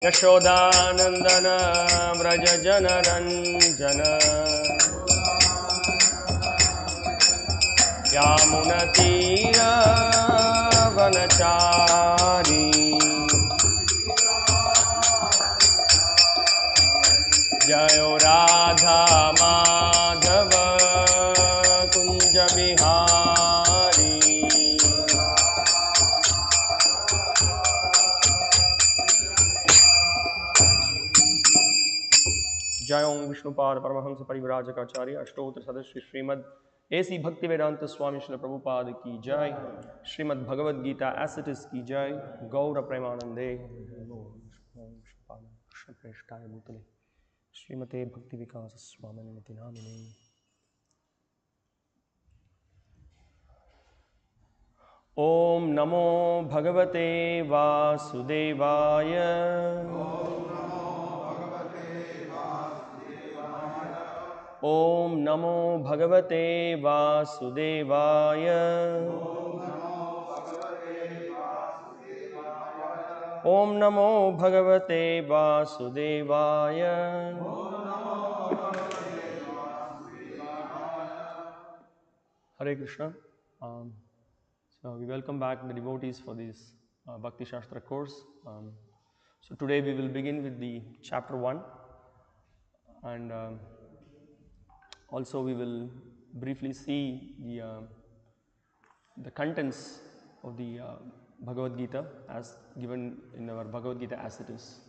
यशोदानन्दन व्रज जनरञ्जन यामुनतीरवनचारी जयो राधा माधव कुञ्ज बिहारी। जय ओम विष्णुपाद परमहंस परिव्राजकाचार्य अष्टोत्तर सदस्य श्रीमद ऐसी भक्ति वेदांत स्वामी श्रील प्रभुपाद की जय। Shrimad Bhagavad Gita as it is की जय। गौर प्रेमानंदे कृष्ण प्रेष्ठाय भूतले श्रीमते भक्ति विकास स्वामिनिति नामिने। ओम नमो भगवते वासुदेवाय। ओम नमो भगवते वासुदेवाय। ओम नमो भगवते वासुदेवाय। Hare Krishna. So we welcome back the devotees for this Bhakti-śāstra course. So today we will begin with the chapter 1 and also we will briefly see the contents of the Bhagavad Gita as given in our Bhagavad Gita as it is.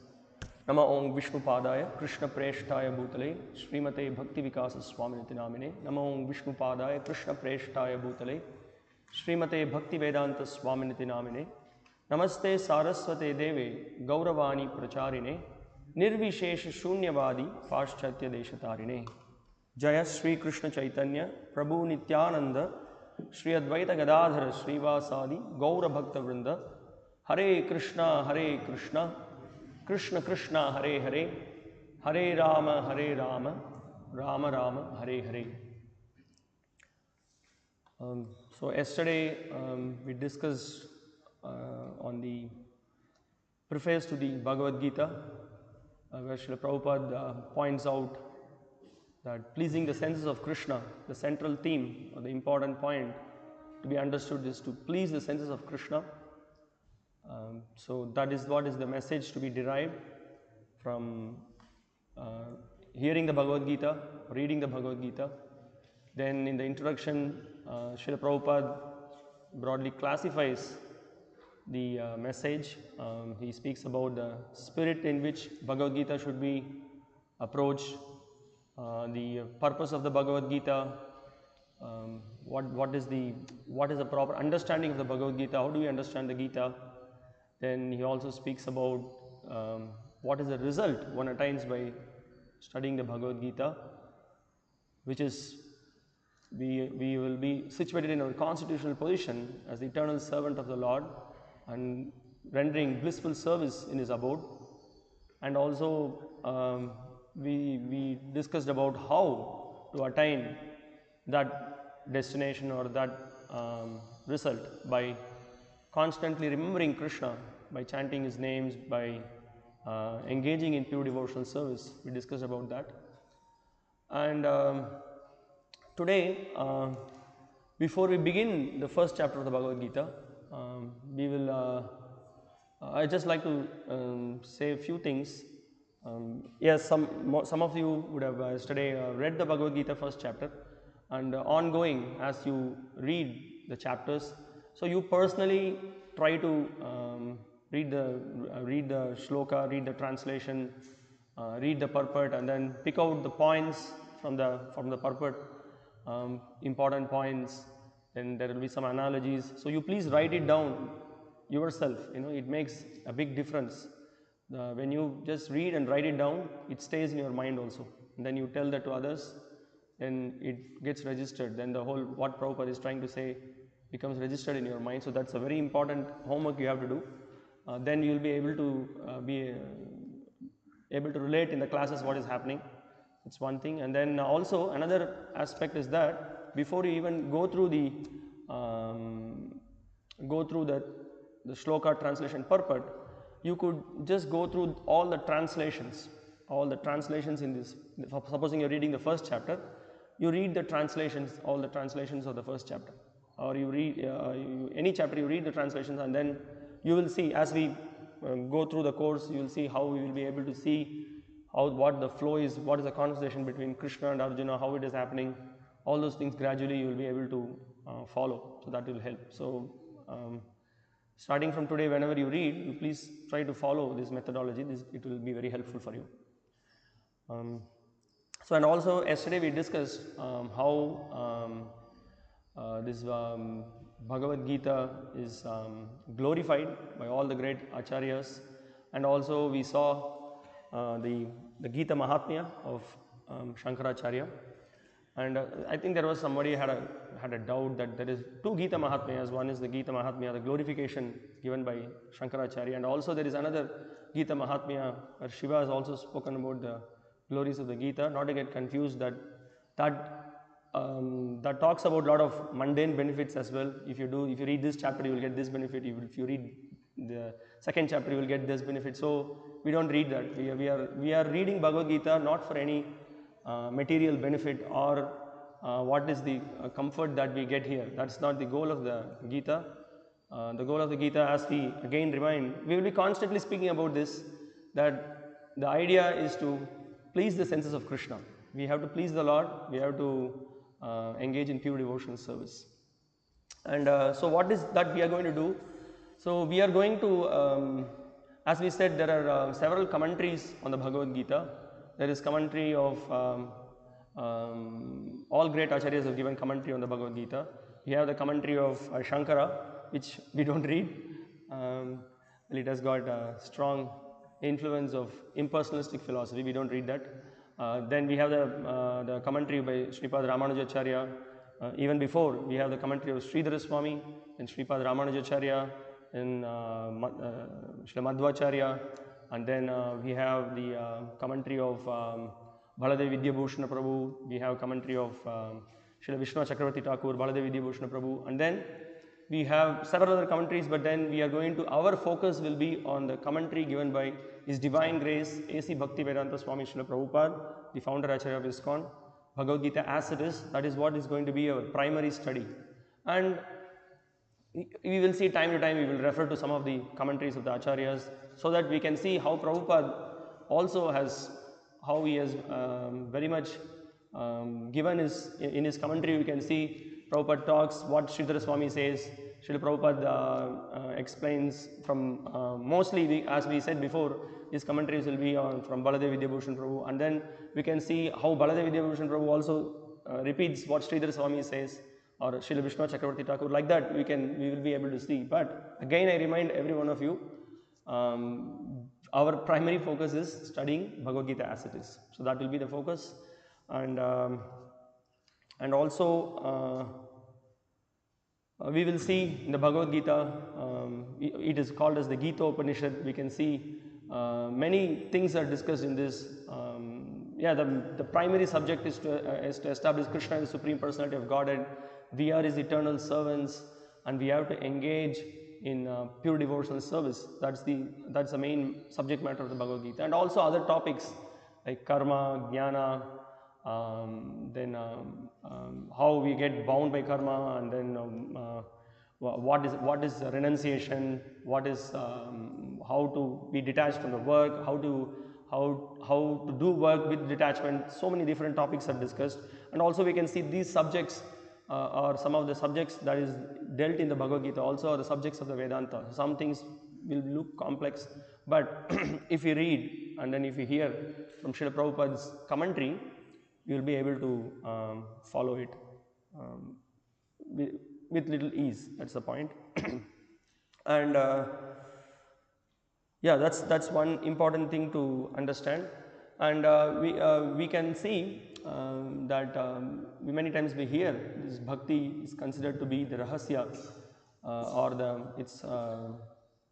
Nama Om Vishnupadaya Krishna Preshtaya Bhutale Srimate Bhakti Vikasa Swaminiti Namine. Nama Om Vishnupadaya Krishna Preshtaya Bhutale Srimate Bhakti Vedanta Swaminiti Namine. Namaste Saraswate Deve Gauravani Pracharine Nirvishesha Shunyavadi Paschatya Deshatarine. Jaya Shri Krishna Chaitanya Prabhu Nityananda Shri Advaita Gadadhara Srivasadi Gaura Bhakta Vrinda. Hare Krishna Krishna Krishna Hare Hare Hare Rama Rama Rama Hare Hare. So yesterday we discussed on the preface to the Bhagavad Gita where Srila Prabhupada points out that pleasing the senses of Krishna, the central theme or the important point to be understood is to please the senses of Krishna. So that is what is the message to be derived from hearing the Bhagavad Gita, reading the Bhagavad Gita. Then in the introduction, Srila Prabhupada broadly classifies the message. He speaks about the spirit in which Bhagavad Gita should be approached, the purpose of the Bhagavad Gita, what is the proper understanding of the Bhagavad Gita, how do we understand the Gita. Then he also speaks about what is the result one attains by studying the Bhagavad Gita, which is we will be situated in our constitutional position as the eternal servant of the Lord and rendering blissful service in his abode. And also we discussed about how to attain that destination or that result by constantly remembering Krishna, by chanting his names, by engaging in pure devotional service. We discussed about that. And today, before we begin the first chapter of the Bhagavad Gita, we will I just like to say a few things. Yes, some of you would have yesterday read the Bhagavad Gita first chapter, and ongoing as you read the chapters, so you personally try to read the shloka, read the translation, read the purport, and then pick out the points from the purport, important points. Then there will be some analogies. So you please write it down yourself. It makes a big difference. When you just read and write it down, it stays in your mind also. And then you tell that to others, then it gets registered. Then the whole what Prabhupada is trying to say becomes registered in your mind. So that's a very important homework you have to do. Then you will be able to relate in the classes what is happening. That's one thing. And then also another aspect is that before you even go through the shloka translation purport, you could just go through all the translations in this. Supposing you're reading the first chapter, you read the translations, all the translations of the first chapter, or you read any chapter, you read the translations, and then you will see, as we go through the course, you will see how we will be able to see what the flow is, what is the conversation between Krishna and Arjuna, how it is happening. All those things gradually you will be able to follow, so that will help. So starting from today, whenever you read, you please try to follow this methodology. It will be very helpful for you. So, and also yesterday we discussed how this Bhagavad Gita is glorified by all the great acharyas, and also we saw the Gita Mahatmya of Shankaracharya. And I think there was somebody had a doubt that there is two Gita Mahatmyas. One is the Gita Mahatmya, the glorification given by Shankaracharya, and also there is another Gita Mahatmya where Shiva has also spoken about the glories of the Gita. Not to get confused, that talks about a lot of mundane benefits as well. If you read this chapter, you will get this benefit. If you read the second chapter, you will get this benefit. So we don't read that. We are reading Bhagavad Gita not for any material benefit or what is the comfort that we get here. That's not the goal of the Gita. The goal of the Gita, as we again remind, we will be constantly speaking about this, that the idea is to please the senses of Krishna. We have to please the Lord. We have to engage in pure devotional service. And so what is that we are going to do? So we are going to, as we said, there are several commentaries on the Bhagavad Gita. There is commentary of all great acharyas have given commentary on the Bhagavad Gita. We have the commentary of Shankara, which we don't read. It has got a strong influence of impersonalistic philosophy. We don't read that. Then we have the commentary by Sripad Ramanujacharya. Even before, we have the commentary of Sridhara Swami and Sripad Ramanujacharya and Srila Madhvacharya. And then we have the commentary of Baladev Vidyabhushana Prabhu. We have commentary of Srila Vishnu Chakravarti Thakur, Baladev Vidyabhushana Prabhu. And then we have several other commentaries, but then we are going to, our focus will be on the commentary given by His Divine Grace, A.C. Bhaktivedanta Swami Srila Prabhupada, the founder Acharya of ISKCON. Bhagavad Gita as it is, that is what is going to be our primary study. And we will see time to time, we will refer to some of the commentaries of the Acharyas, so that we can see how Prabhupada also has, how he has very much given in his commentary. We can see Prabhupada talks what Sridhara Swami says. Srila Prabhupada explains from mostly, as we said before, his commentaries will be from Baladev Vidyabhushana Prabhu, and then we can see how Baladev Vidyabhushana Prabhu also repeats what Sridhara Swami says, or Srila Vishnu Chakravarti Thakur. Like that we will be able to see. But again, I remind every one of you, our primary focus is studying Bhagavad Gita as it is. So that will be the focus. And also we will see in the Bhagavad Gita, it is called as the Gita Upanishad. We can see many things are discussed in this. The primary subject is to establish Krishna as the Supreme Personality of Godhead. We are His eternal servants, and we have to engage in pure devotional service. That's the main subject matter of the Bhagavad Gita, and also other topics like karma, jnana, then how we get bound by karma, and then what is renunciation, what is how to be detached from the work, how to do work with detachment. So many different topics are discussed, and also we can see these subjects are some of the subjects that is dealt in the Bhagavad Gita also are the subjects of the Vedanta. Some things will look complex, but if you read and then if you hear from Srila Prabhupada's commentary, you will be able to follow it with little ease. That's the point. And that's one important thing to understand. And we can see that many times we hear this bhakti is considered to be the rahasya, or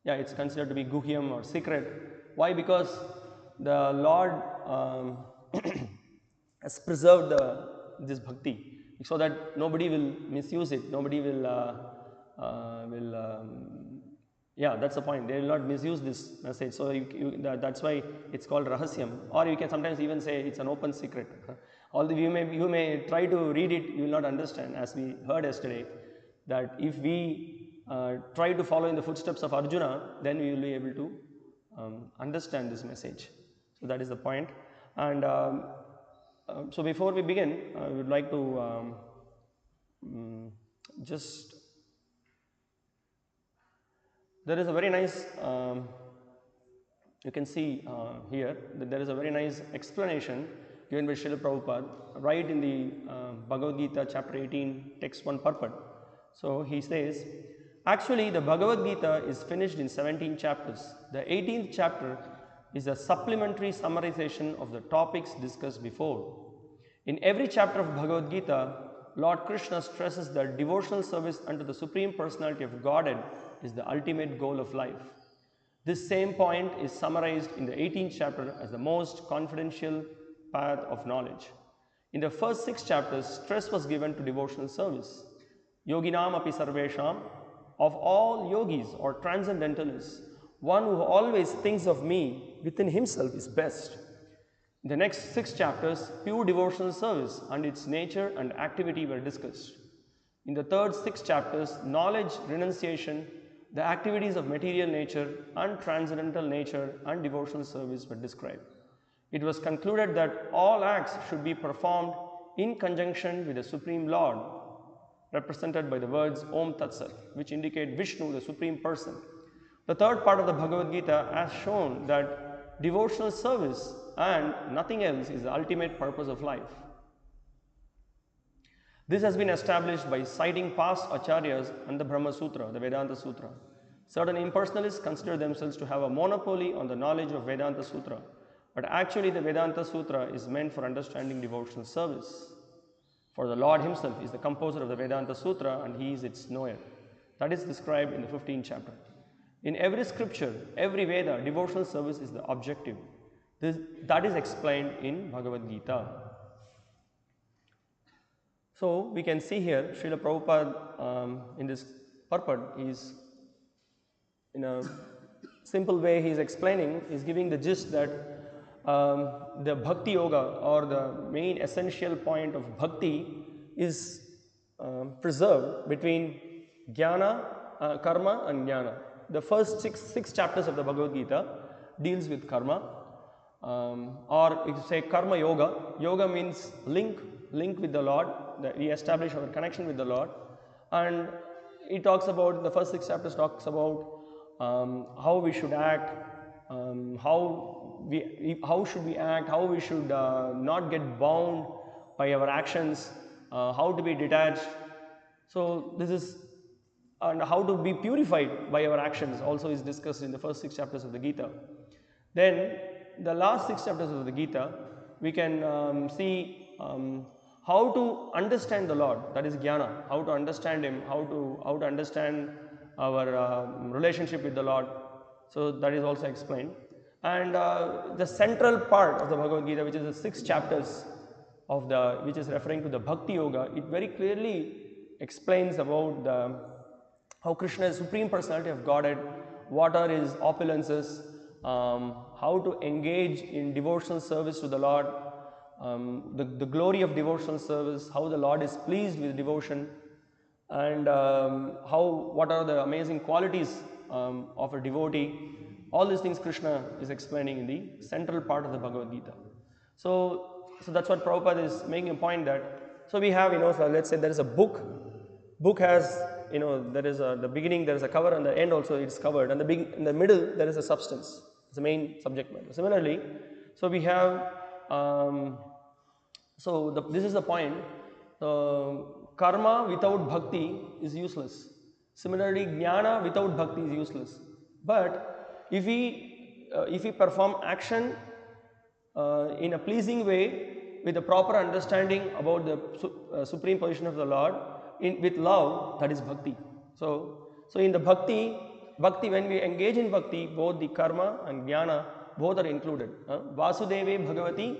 it's considered to be guhyam or secret. Why? Because the Lord has preserved this bhakti so that nobody will misuse it, nobody will Yeah, that's the point. They will not misuse this message. So that's why it's called rahasyam, or you can sometimes even say it's an open secret. Although you may try to read it, you will not understand. As we heard yesterday, that if we try to follow in the footsteps of Arjuna, then we will be able to understand this message. So that is the point. And so before we begin, I would like to just. There is a very nice, you can see here that there is a very nice explanation given by Srila Prabhupada right in the Bhagavad Gita chapter 18 text 1 purport. So he says, actually the Bhagavad Gita is finished in 17 chapters. The 18th chapter is a supplementary summarization of the topics discussed before. In every chapter of Bhagavad Gita, Lord Krishna stresses that devotional service unto the Supreme Personality of Godhead is the ultimate goal of life. This same point is summarized in the 18th chapter as the most confidential path of knowledge. In the first 6 chapters, stress was given to devotional service. Yoginam api sarvesham, of all yogis or transcendentalists, one who always thinks of me within himself is best. In the next 6 chapters, pure devotional service and its nature and activity were discussed. In the third 6 chapters, knowledge, renunciation, the activities of material nature and transcendental nature and devotional service were described. It was concluded that all acts should be performed in conjunction with the Supreme Lord, represented by the words Om Tat Sat, which indicate Vishnu, the Supreme Person. The third part of the Bhagavad Gita has shown that devotional service and nothing else is the ultimate purpose of life. This has been established by citing past acharyas and the Brahma Sutra, the Vedanta Sutra. Certain impersonalists consider themselves to have a monopoly on the knowledge of Vedanta Sutra, but actually the Vedanta Sutra is meant for understanding devotional service. For the Lord himself is the composer of the Vedanta Sutra and he is its knower. That is described in the 15th chapter. In every scripture, every Veda, devotional service is the objective. That is explained in Bhagavad Gita. So we can see here Srila Prabhupada in this purport is, in a simple way he is explaining, he is giving the gist that the Bhakti Yoga, or the main essential point of Bhakti, is preserved between Jnana, Karma and Jnana. The first six chapters of the Bhagavad Gita deals with Karma, or if you say Karma Yoga. Yoga means link with the Lord, that we establish our connection with the Lord, and it talks about, the first 6 chapters talks about how we should act, how should we act, how we should not get bound by our actions, how to be detached. So this is, and how to be purified by our actions also is discussed in the first 6 chapters of the Gita. Then the last 6 chapters of the Gita, we can see how to understand the Lord, that is Jnana, how to understand Him, how to understand our relationship with the Lord. So that is also explained. And the central part of the Bhagavad Gita, which is the 6 chapters of which is referring to the Bhakti Yoga, it very clearly explains about how Krishna is Supreme Personality of Godhead, what are his opulences, how to engage in devotional service to the Lord, the glory of devotional service, how the Lord is pleased with devotion, and what are the amazing qualities of a devotee. All these things Krishna is explaining in the central part of the Bhagavad Gita. So that's what Prabhupada is making a point that, so we have, so let's say there is a book has, there is the beginning, there is a cover, and the end also it's covered, and in the middle there is a substance, it's the main subject matter. Similarly, so we have, this is the point, karma without bhakti is useless. Similarly, jnana without bhakti is useless. But if we perform action in a pleasing way, with a proper understanding about the supreme position of the Lord, with love, that is bhakti. So in the bhakti, when we engage in bhakti, both the karma and jnana, both are included. Vasudeve bhagavati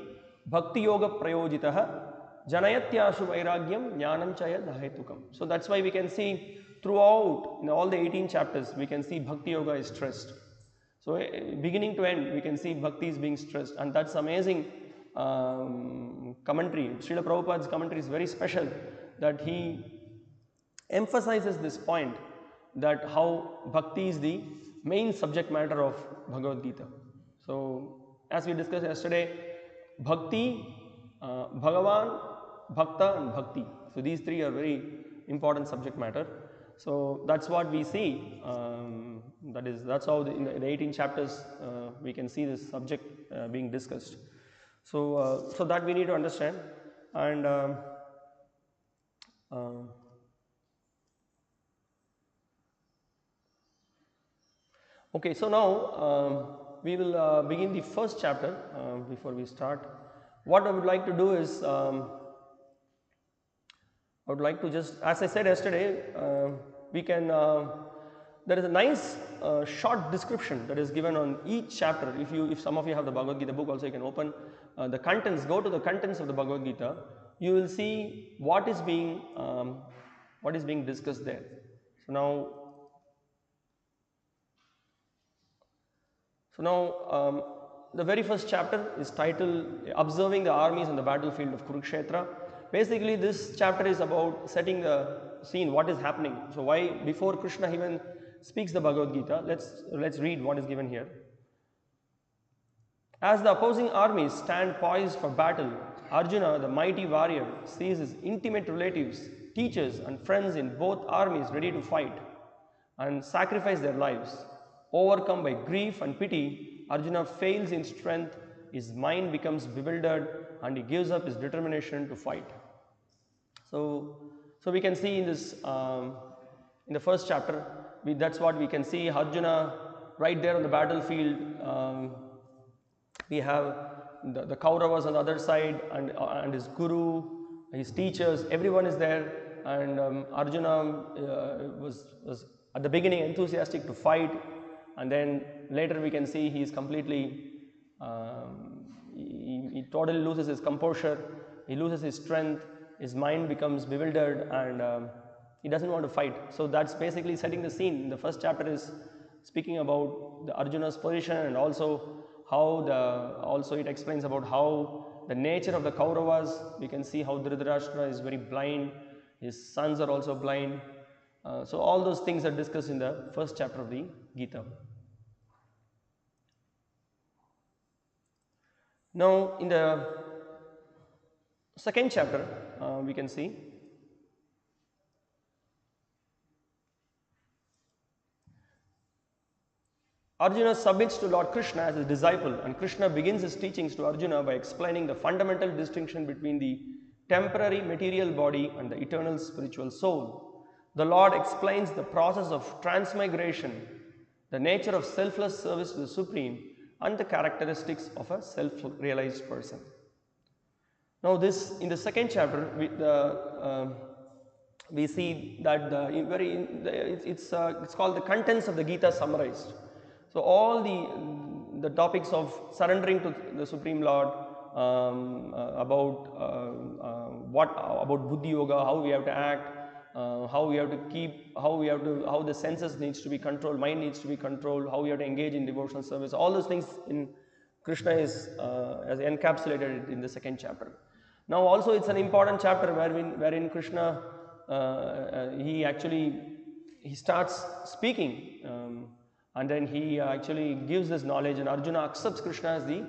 bhakti yoga prayojitaha janayatyashu vairagyam jnanam chaya dahetukam. So that's why we can see throughout in all the 18 chapters we can see Bhakti Yoga is stressed. So beginning to end we can see Bhakti is being stressed, and that's amazing commentary. Srila Prabhupada's commentary is very special, that he emphasizes this point that how Bhakti is the main subject matter of Bhagavad Gita. So as we discussed yesterday, Bhakti, Bhagavan, Bhakta and Bhakti. So these three are very important subject matter. So that's what we see. That's how in the 18 chapters we can see this subject being discussed. So so that we need to understand. And okay, so now we will begin the first chapter. Before we start, what I would like to do is I would like to just, as I said yesterday, we can, there is a nice short description that is given on each chapter. If some of you have the Bhagavad Gita book also, you can open the contents, go to the contents of the Bhagavad Gita, you will see what is being discussed there. So now the very first chapter is titled Observing the Armies on the Battlefield of Kurukshetra. Basically this chapter is about setting the scene, what is happening. So why, before Krishna even speaks the Bhagavad Gita, let's read what is given here. As the opposing armies stand poised for battle, Arjuna, the mighty warrior, sees his intimate relatives, teachers and friends in both armies ready to fight and sacrifice their lives. Overcome by grief and pity, Arjuna fails in strength, his mind becomes bewildered and he gives up his determination to fight. So we can see in this, in the first chapter, that's what we can see. Arjuna right there on the battlefield. We have the Kauravas on the other side, and his guru, his teachers, everyone is there, and Arjuna was at the beginning enthusiastic to fight, and then later we can see he is completely, he totally loses his composure, he loses his strength, his mind becomes bewildered, and he doesn't want to fight. So that's basically setting the scene. The first chapter is speaking about the Arjuna's position, and also how it explains about how the nature of the Kauravas. We can see how Dhritarashtra is very blind, his sons are also blind. So all those things are discussed in the first chapter of the Gita. Now in the second chapter we can see Arjuna submits to Lord Krishna as his disciple, and Krishna begins his teachings to Arjuna by explaining the fundamental distinction between the temporary material body and the eternal spiritual soul. The Lord explains the process of transmigration, the nature of selfless service to the Supreme, and the characteristics of a self-realized person. Now in the second chapter, we see that it's called the contents of the Gita summarized. So all the topics of surrendering to the Supreme Lord, about Buddhi Yoga, how we have to act, how we have to keep, how the senses needs to be controlled, mind needs to be controlled, how we have to engage in devotional service. All those things in Krishna is as encapsulated in the second chapter. Now also it's an important chapter wherein Krishna he starts speaking. And then he actually gives this knowledge, and Arjuna accepts Krishna as the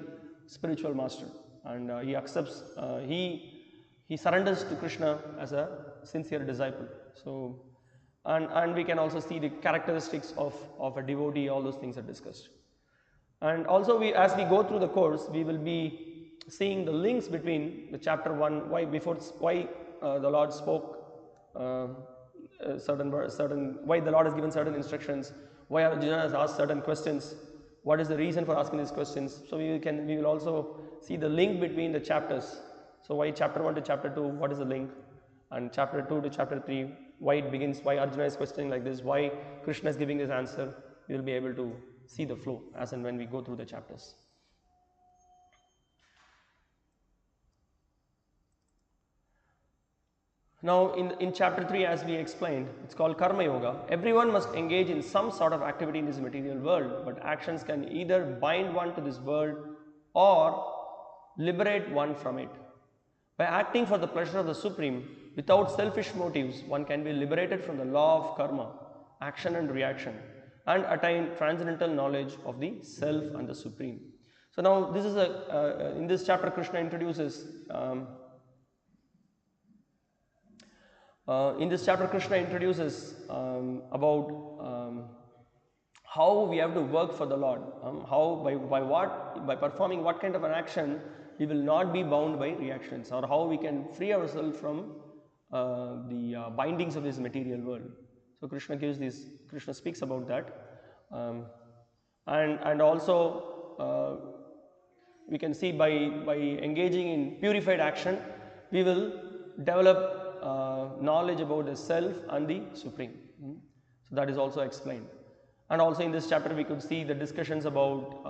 spiritual master, and he accepts, he surrenders to Krishna as a sincere disciple. So, and we can also see the characteristics of a devotee. All those things are discussed. And also as we go through the course, we will be seeing the links between the chapter 1, why the Lord spoke why the Lord has given certain instructions, why Arjuna has asked certain questions, what is the reason for asking these questions. So we will also see the link between the chapters. So why chapter 1 to chapter 2, what is the link, and chapter 2 to chapter 3, why it begins, why Arjuna is questioning like this, why Krishna is giving this answer. We will be able to see the flow as and when we go through the chapters. Now in chapter 3, as we explained, it's called Karma Yoga. Everyone must engage in some sort of activity in this material world, but actions can either bind one to this world or liberate one from it. By acting for the pleasure of the Supreme, without selfish motives, one can be liberated from the law of karma, action and reaction, and attain transcendental knowledge of the Self and the Supreme. So now this is in this chapter Krishna introduces about how we have to work for the Lord, by performing what kind of an action we will not be bound by reactions, or how we can free ourselves from the bindings of this material world. So Krishna speaks about that, and also we can see by engaging in purified action, we will develop knowledge about the Self and the Supreme. So that is also explained. And also in this chapter we could see the discussions about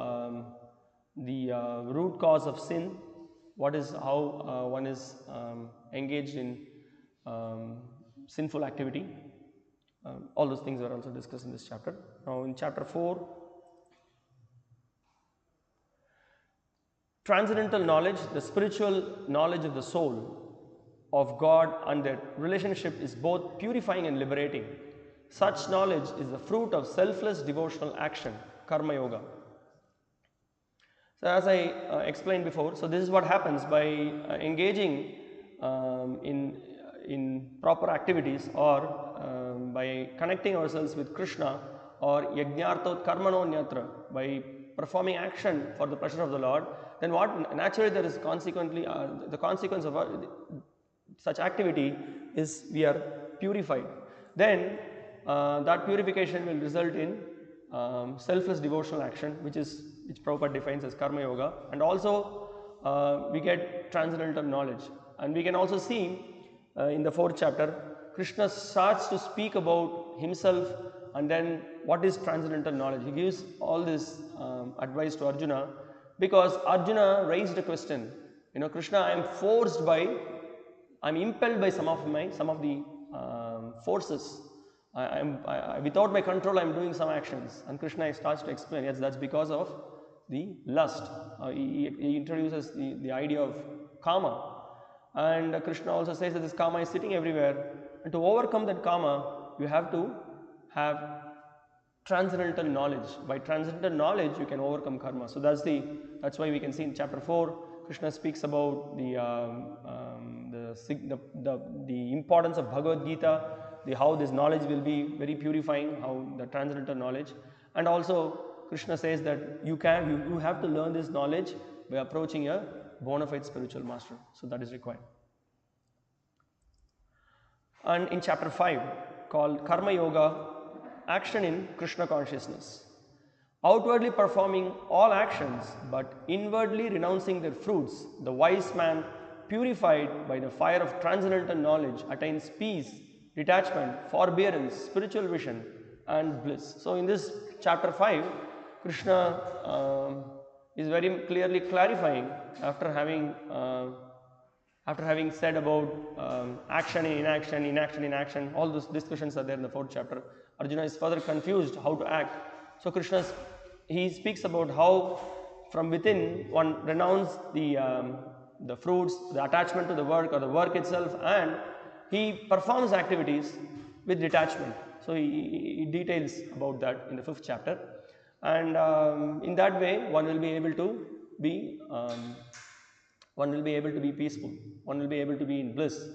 the root cause of sin, how one is engaged in sinful activity. All those things are also discussed in this chapter. Now in chapter 4, transcendental knowledge, the spiritual knowledge of the soul, of God and their relationship is both purifying and liberating. Such knowledge is the fruit of selfless devotional action, Karma Yoga. So as I explained before, so this is what happens by engaging in proper activities, or by connecting ourselves with Krishna, or yajnartot karmanonyatra, by performing action for the pleasure of the Lord, then what naturally there is consequently the consequence of such activity is we are purified. Then that purification will result in selfless devotional action, which Prabhupada defines as Karma Yoga, and also we get transcendental knowledge. And we can also see in the 4th chapter, Krishna starts to speak about himself, and then what is transcendental knowledge. He gives all this advice to Arjuna, because Arjuna raised a question. Krishna, I'm impelled by some of the forces. Without my control, I'm doing some actions. And Krishna starts to explain, yes, that's because of the lust. He introduces the idea of karma. And Krishna also says that this karma is sitting everywhere. And to overcome that karma, you have to have transcendental knowledge. By transcendental knowledge, you can overcome karma. So that's why we can see in chapter 4, Krishna speaks about the importance of Bhagavad Gita, how this knowledge will be very purifying, how the transcendental knowledge. And also Krishna says that you have to learn this knowledge by approaching a bona fide spiritual master. So that is required. And in chapter 5, called Karma Yoga, action in Krishna consciousness. Outwardly performing all actions, but inwardly renouncing their fruits, the wise man, purified by the fire of transcendental knowledge, attains peace, detachment, forbearance, spiritual vision, and bliss. So in this chapter 5, Krishna is very clearly clarifying, after having said about action in inaction, inaction in action. All those discussions are there in the 4th chapter. Arjuna is further confused how to act. So Krishna, he speaks about how from within one renounces the fruits, the attachment to the work or the work itself, and he performs activities with detachment. So he details about that in the 5th chapter. And in that way, one will be able to be peaceful. One will be able to be in bliss.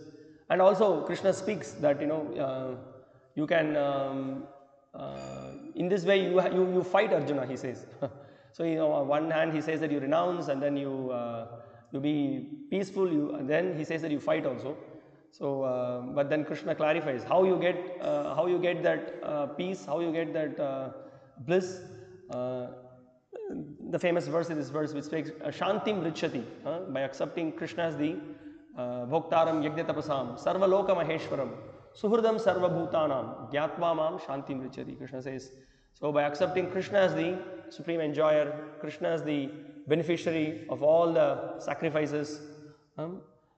And also Krishna speaks that you can in this way you fight Arjuna, he says. So on one hand he says that you renounce, and then you be peaceful, and then he says that you fight also. So but then Krishna clarifies how you get that peace, how you get that bliss. The famous verse in this verse which speaks Shantim Richati, by accepting Krishna as the Bhoktaram Yajnatapasam Sarva Loka Maheshwaram Suhurdam Sarva Bhutanam Gyatva Mam Shantim Richati. Krishna says, so by accepting Krishna as the supreme enjoyer, Krishna as the beneficiary of all the sacrifices,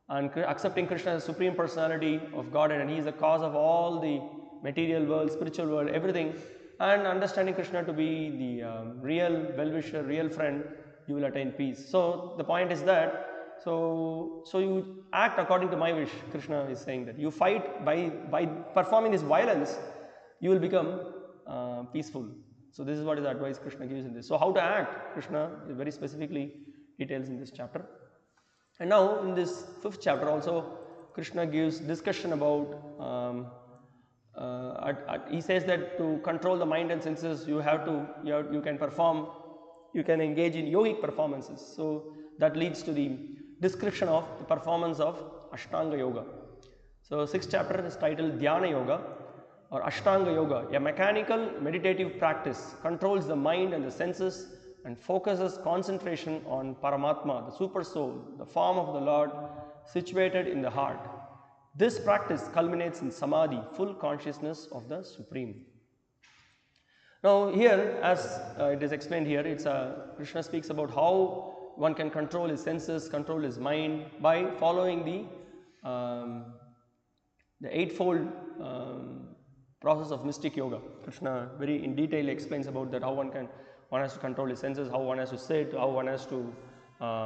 and accepting Krishna as Supreme Personality of Godhead, and He is the cause of all the material world, spiritual world, everything, and understanding Krishna to be the real well-wisher, real friend, you will attain peace. So the point is that, so you act according to my wish. Krishna is saying that you fight by performing this violence, you will become peaceful. So this is what is the advice Krishna gives in this. So how to act, Krishna very specifically details in this chapter. And now in this 5th chapter also, Krishna gives discussion about, he says that to control the mind and senses, you can engage in yogic performances. So that leads to the description of the performance of Ashtanga Yoga. So 6th chapter is titled Dhyana Yoga or Ashtanga Yoga. A mechanical meditative practice controls the mind and the senses and focuses concentration on Paramatma, the super soul, the form of the Lord situated in the heart. This practice culminates in Samadhi, full consciousness of the Supreme. Now here, as it is explained here, Krishna speaks about how one can control his senses, control his mind by following the eightfold process of mystic yoga. Krishna very in detail explains about that, how one has to control his senses, how one has to sit, how one has to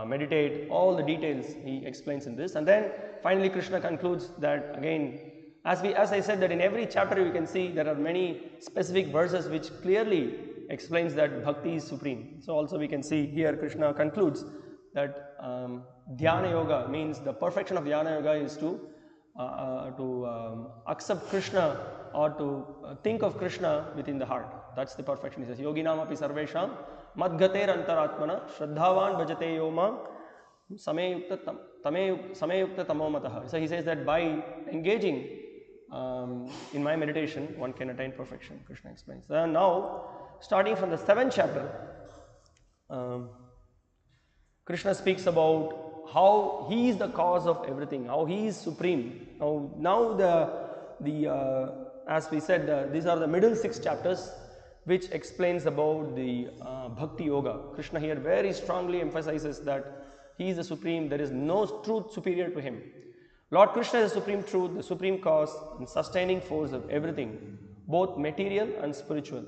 meditate, all the details he explains in this. And then finally Krishna concludes that, again, as I said, that in every chapter you can see there are many specific verses which clearly explains that bhakti is supreme. So also we can see here Krishna concludes that Dhyana Yoga means the perfection of Dhyana Yoga is to accept Krishna or to think of Krishna within the heart. That's the perfection. He says, Yoginam api sarvesham madgater antaratmana shraddhavan bhajate yoma sameyukta tamomatah. So he says that by engaging in my meditation, one can attain perfection. Krishna explains. Now, starting from the 7th chapter, Krishna speaks about how he is the cause of everything, how he is supreme. Now as we said, these are the middle 6 chapters which explains about the Bhakti Yoga. Krishna here very strongly emphasizes that he is the supreme, there is no truth superior to him. Lord Krishna is the supreme truth, the supreme cause and sustaining force of everything, both material and spiritual.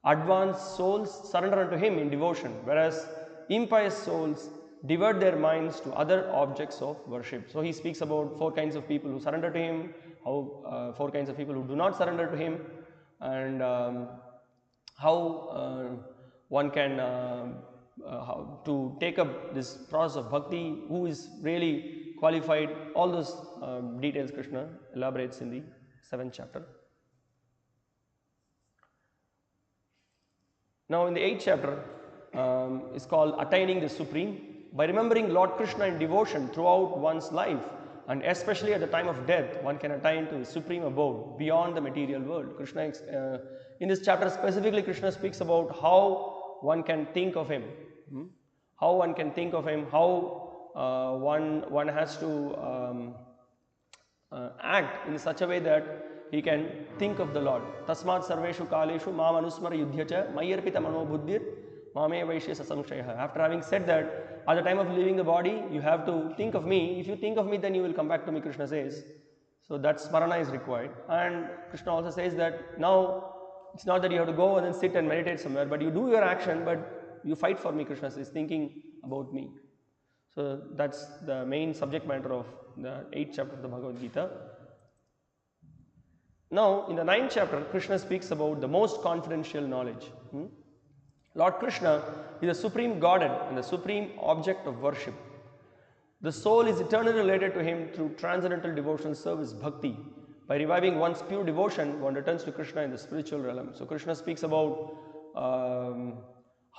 Advanced souls surrender unto him in devotion, whereas impious souls divert their minds to other objects of worship. So he speaks about 4 kinds of people who surrender to him, how 4 kinds of people who do not surrender to him, and how one can how to take up this process of bhakti, who is really qualified. All those details Krishna elaborates in the 7th chapter. Now in the 8th chapter is called Attaining the Supreme. By remembering Lord Krishna in devotion throughout one's life, and especially at the time of death, one can attain to the supreme abode beyond the material world. Krishna, in this chapter specifically, Krishna speaks about how one can think of him, how one can think of him, how one has to act in such a way that he can think of the Lord. Tasmat sarveshu kaleshu mam anusmara yudhyacha mayarpita mano buddhir mame vaishya sasamshaya. After having said that, at the time of leaving the body, you have to think of me. If you think of me, then you will come back to me, Krishna says. So that smarana is required. And Krishna also says that now it's not that you have to go and then sit and meditate somewhere, but you do your action, but you fight for me, Krishna says, thinking about me. So that's the main subject matter of the 8th chapter of the Bhagavad Gita. Now in the 9th chapter, Krishna speaks about the most confidential knowledge. Lord Krishna is the supreme Godhead and the supreme object of worship. The soul is eternally related to him through transcendental devotional service, bhakti. By reviving one's pure devotion, one returns to Krishna in the spiritual realm. So Krishna speaks about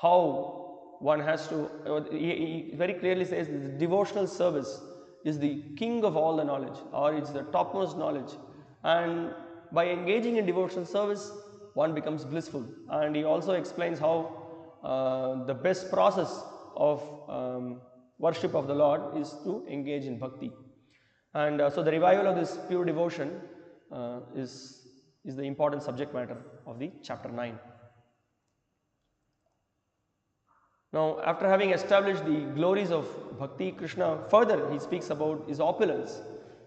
how one has to, he very clearly says this devotional service is the king of all the knowledge, or it's the topmost knowledge. And by engaging in devotional service, one becomes blissful. And he also explains how the best process of worship of the Lord is to engage in bhakti. And so the revival of this pure devotion is the important subject matter of the chapter 9. Now, after having established the glories of Bhakti, Krishna further he speaks about his opulence,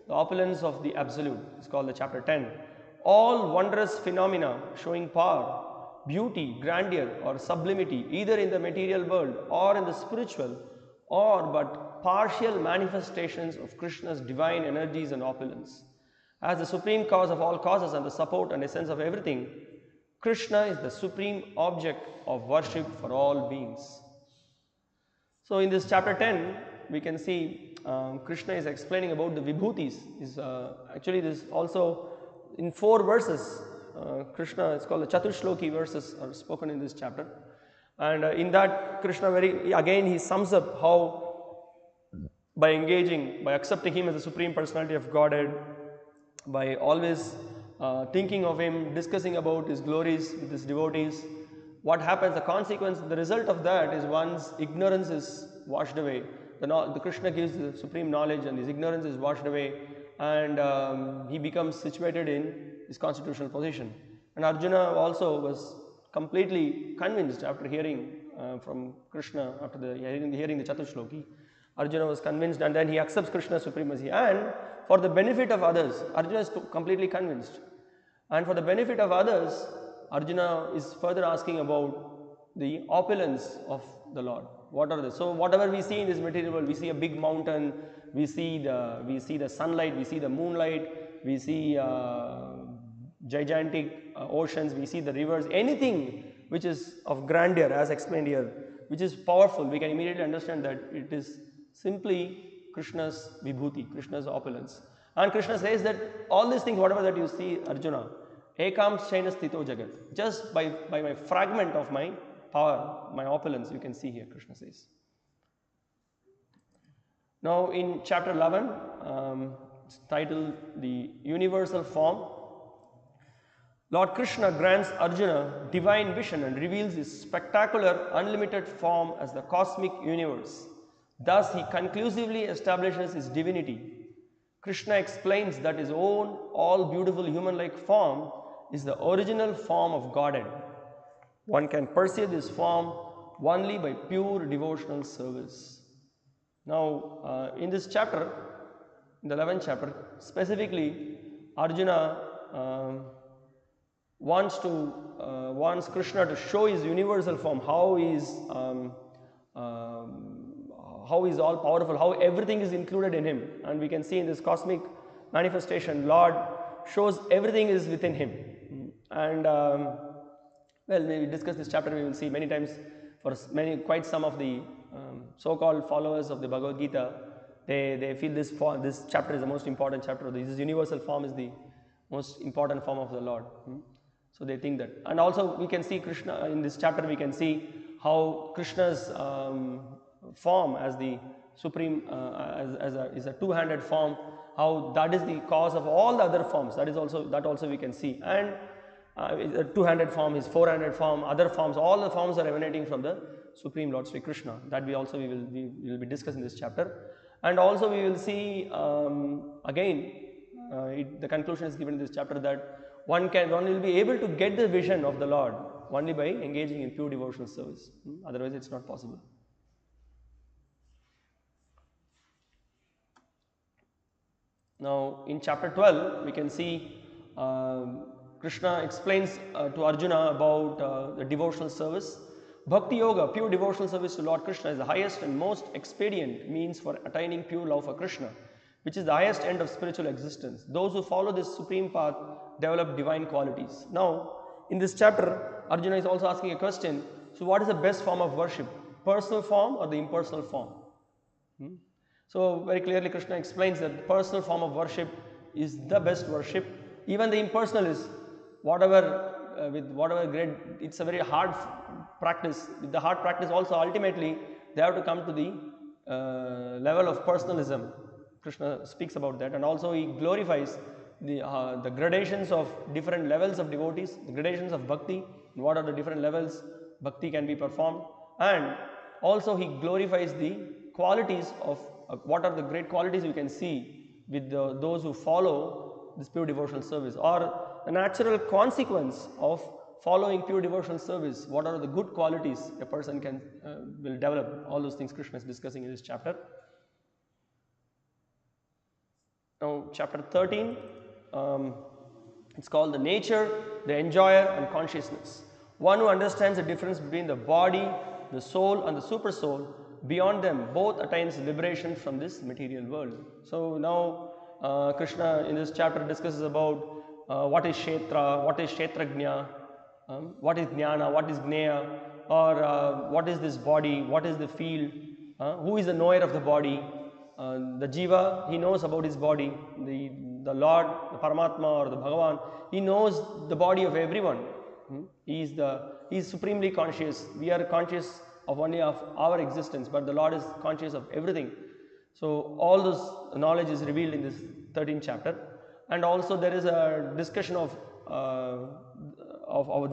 the opulence of the Absolute. It's called the chapter 10. All wondrous phenomena showing power, beauty, grandeur or sublimity either in the material world or in the spiritual or but partial manifestations of Krishna's divine energies and opulence. As the supreme cause of all causes and the support and essence of everything, Krishna is the supreme object of worship for all beings. So in this chapter 10, we can see Krishna is explaining about the vibhutis. Actually, this also in 4 verses, Krishna, it's called the Chaturshloki verses are spoken in this chapter. And in that, Krishna again he sums up how by accepting him as the Supreme Personality of Godhead, by always thinking of him, discussing about his glories with his devotees, what happens, the consequence, the result of that is one's ignorance is washed away. The Krishna gives the supreme knowledge and his ignorance is washed away, and he becomes situated in his constitutional position. And Arjuna also was completely convinced after hearing from Krishna, after hearing the Chaturshloki. Arjuna was convinced, and then he accepts Krishna's supremacy. And for the benefit of others, Arjuna is completely convinced. And for the benefit of others, Arjuna is further asking about the opulence of the Lord. What are they? So whatever we see in this material world, we see a big mountain, we see the sunlight, we see the moonlight, we see gigantic oceans, we see the rivers, anything which is of grandeur as explained here, which is powerful, we can immediately understand that it is simply Krishna's vibhuti, Krishna's opulence. And Krishna says that all these things, whatever that you see, Arjuna, ekam shaina sthito jagat, just by my fragment of my power, my opulence, you can see here, Krishna says. Now in chapter 11, it's titled The Universal Form, Lord Krishna grants Arjuna divine vision and reveals his spectacular unlimited form as the cosmic universe. Thus he conclusively establishes his divinity. Krishna explains that his own all-beautiful human-like form is the original form of Godhead. One can perceive this form only by pure devotional service. Now, in this chapter, in the 11th chapter, specifically, Arjuna wants Krishna to show his universal form, how he is all powerful, how everything is included in him. And we can see in this cosmic manifestation, Lord shows everything is within him. And well, when we discuss this chapter, we will see many times for quite some of the so-called followers of the Bhagavad Gita, they feel this chapter is the most important chapter. This universal form is the most important form of the Lord. So they think that. And also we can see Krishna, in this chapter we can see how Krishna's form as the supreme, is a two-handed form, how that is the cause of all the other forms. That also we can see. And a two-handed form, his four-handed form, other forms, all the forms are emanating from the Supreme Lord Sri Krishna. That we will be discussing in this chapter. And also we will see again, the conclusion is given in this chapter that one will be able to get the vision of the Lord only by engaging in pure devotional service. Otherwise it's not possible. Now in chapter 12 we can see Krishna explains to Arjuna about the devotional service. Bhakti Yoga, pure devotional service to Lord Krishna, is the highest and most expedient means for attaining pure love for Krishna, which is the highest end of spiritual existence. Those who follow this supreme path develop divine qualities. Now, in this chapter, Arjuna is also asking a question. So, what is the best form of worship? Personal form or the impersonal form? So, very clearly Krishna explains that the personal form of worship is the best worship. Even the impersonal is with whatever grade, it's a very hard practice. With the hard practice also, ultimately they have to come to the level of personalism. Krishna speaks about that, and also he glorifies the gradations of different levels of devotees, the gradations of bhakti, what are the different levels bhakti can be performed, and also he glorifies the qualities of what are the great qualities you can see with those who follow this pure devotional service, or the natural consequence of following pure devotional service, what are the good qualities a person can will develop. All those things Krishna is discussing in this chapter. Now chapter 13, it's called the nature, the enjoyer and consciousness. One who understands the difference between the body, the soul and the super soul, beyond them both attains liberation from this material world. So now Krishna in this chapter discusses about what is Kshetra, what is Kshetrajna, what is Jnana, what is Gneya, or what is this body, what is the field, who is the knower of the body. The Jiva, he knows about his body, the Lord, the Paramatma or the Bhagavan, he knows the body of everyone. He is supremely conscious. We are conscious of only of our existence, but the Lord is conscious of everything. So all this knowledge is revealed in this 13th chapter. And also there is a discussion of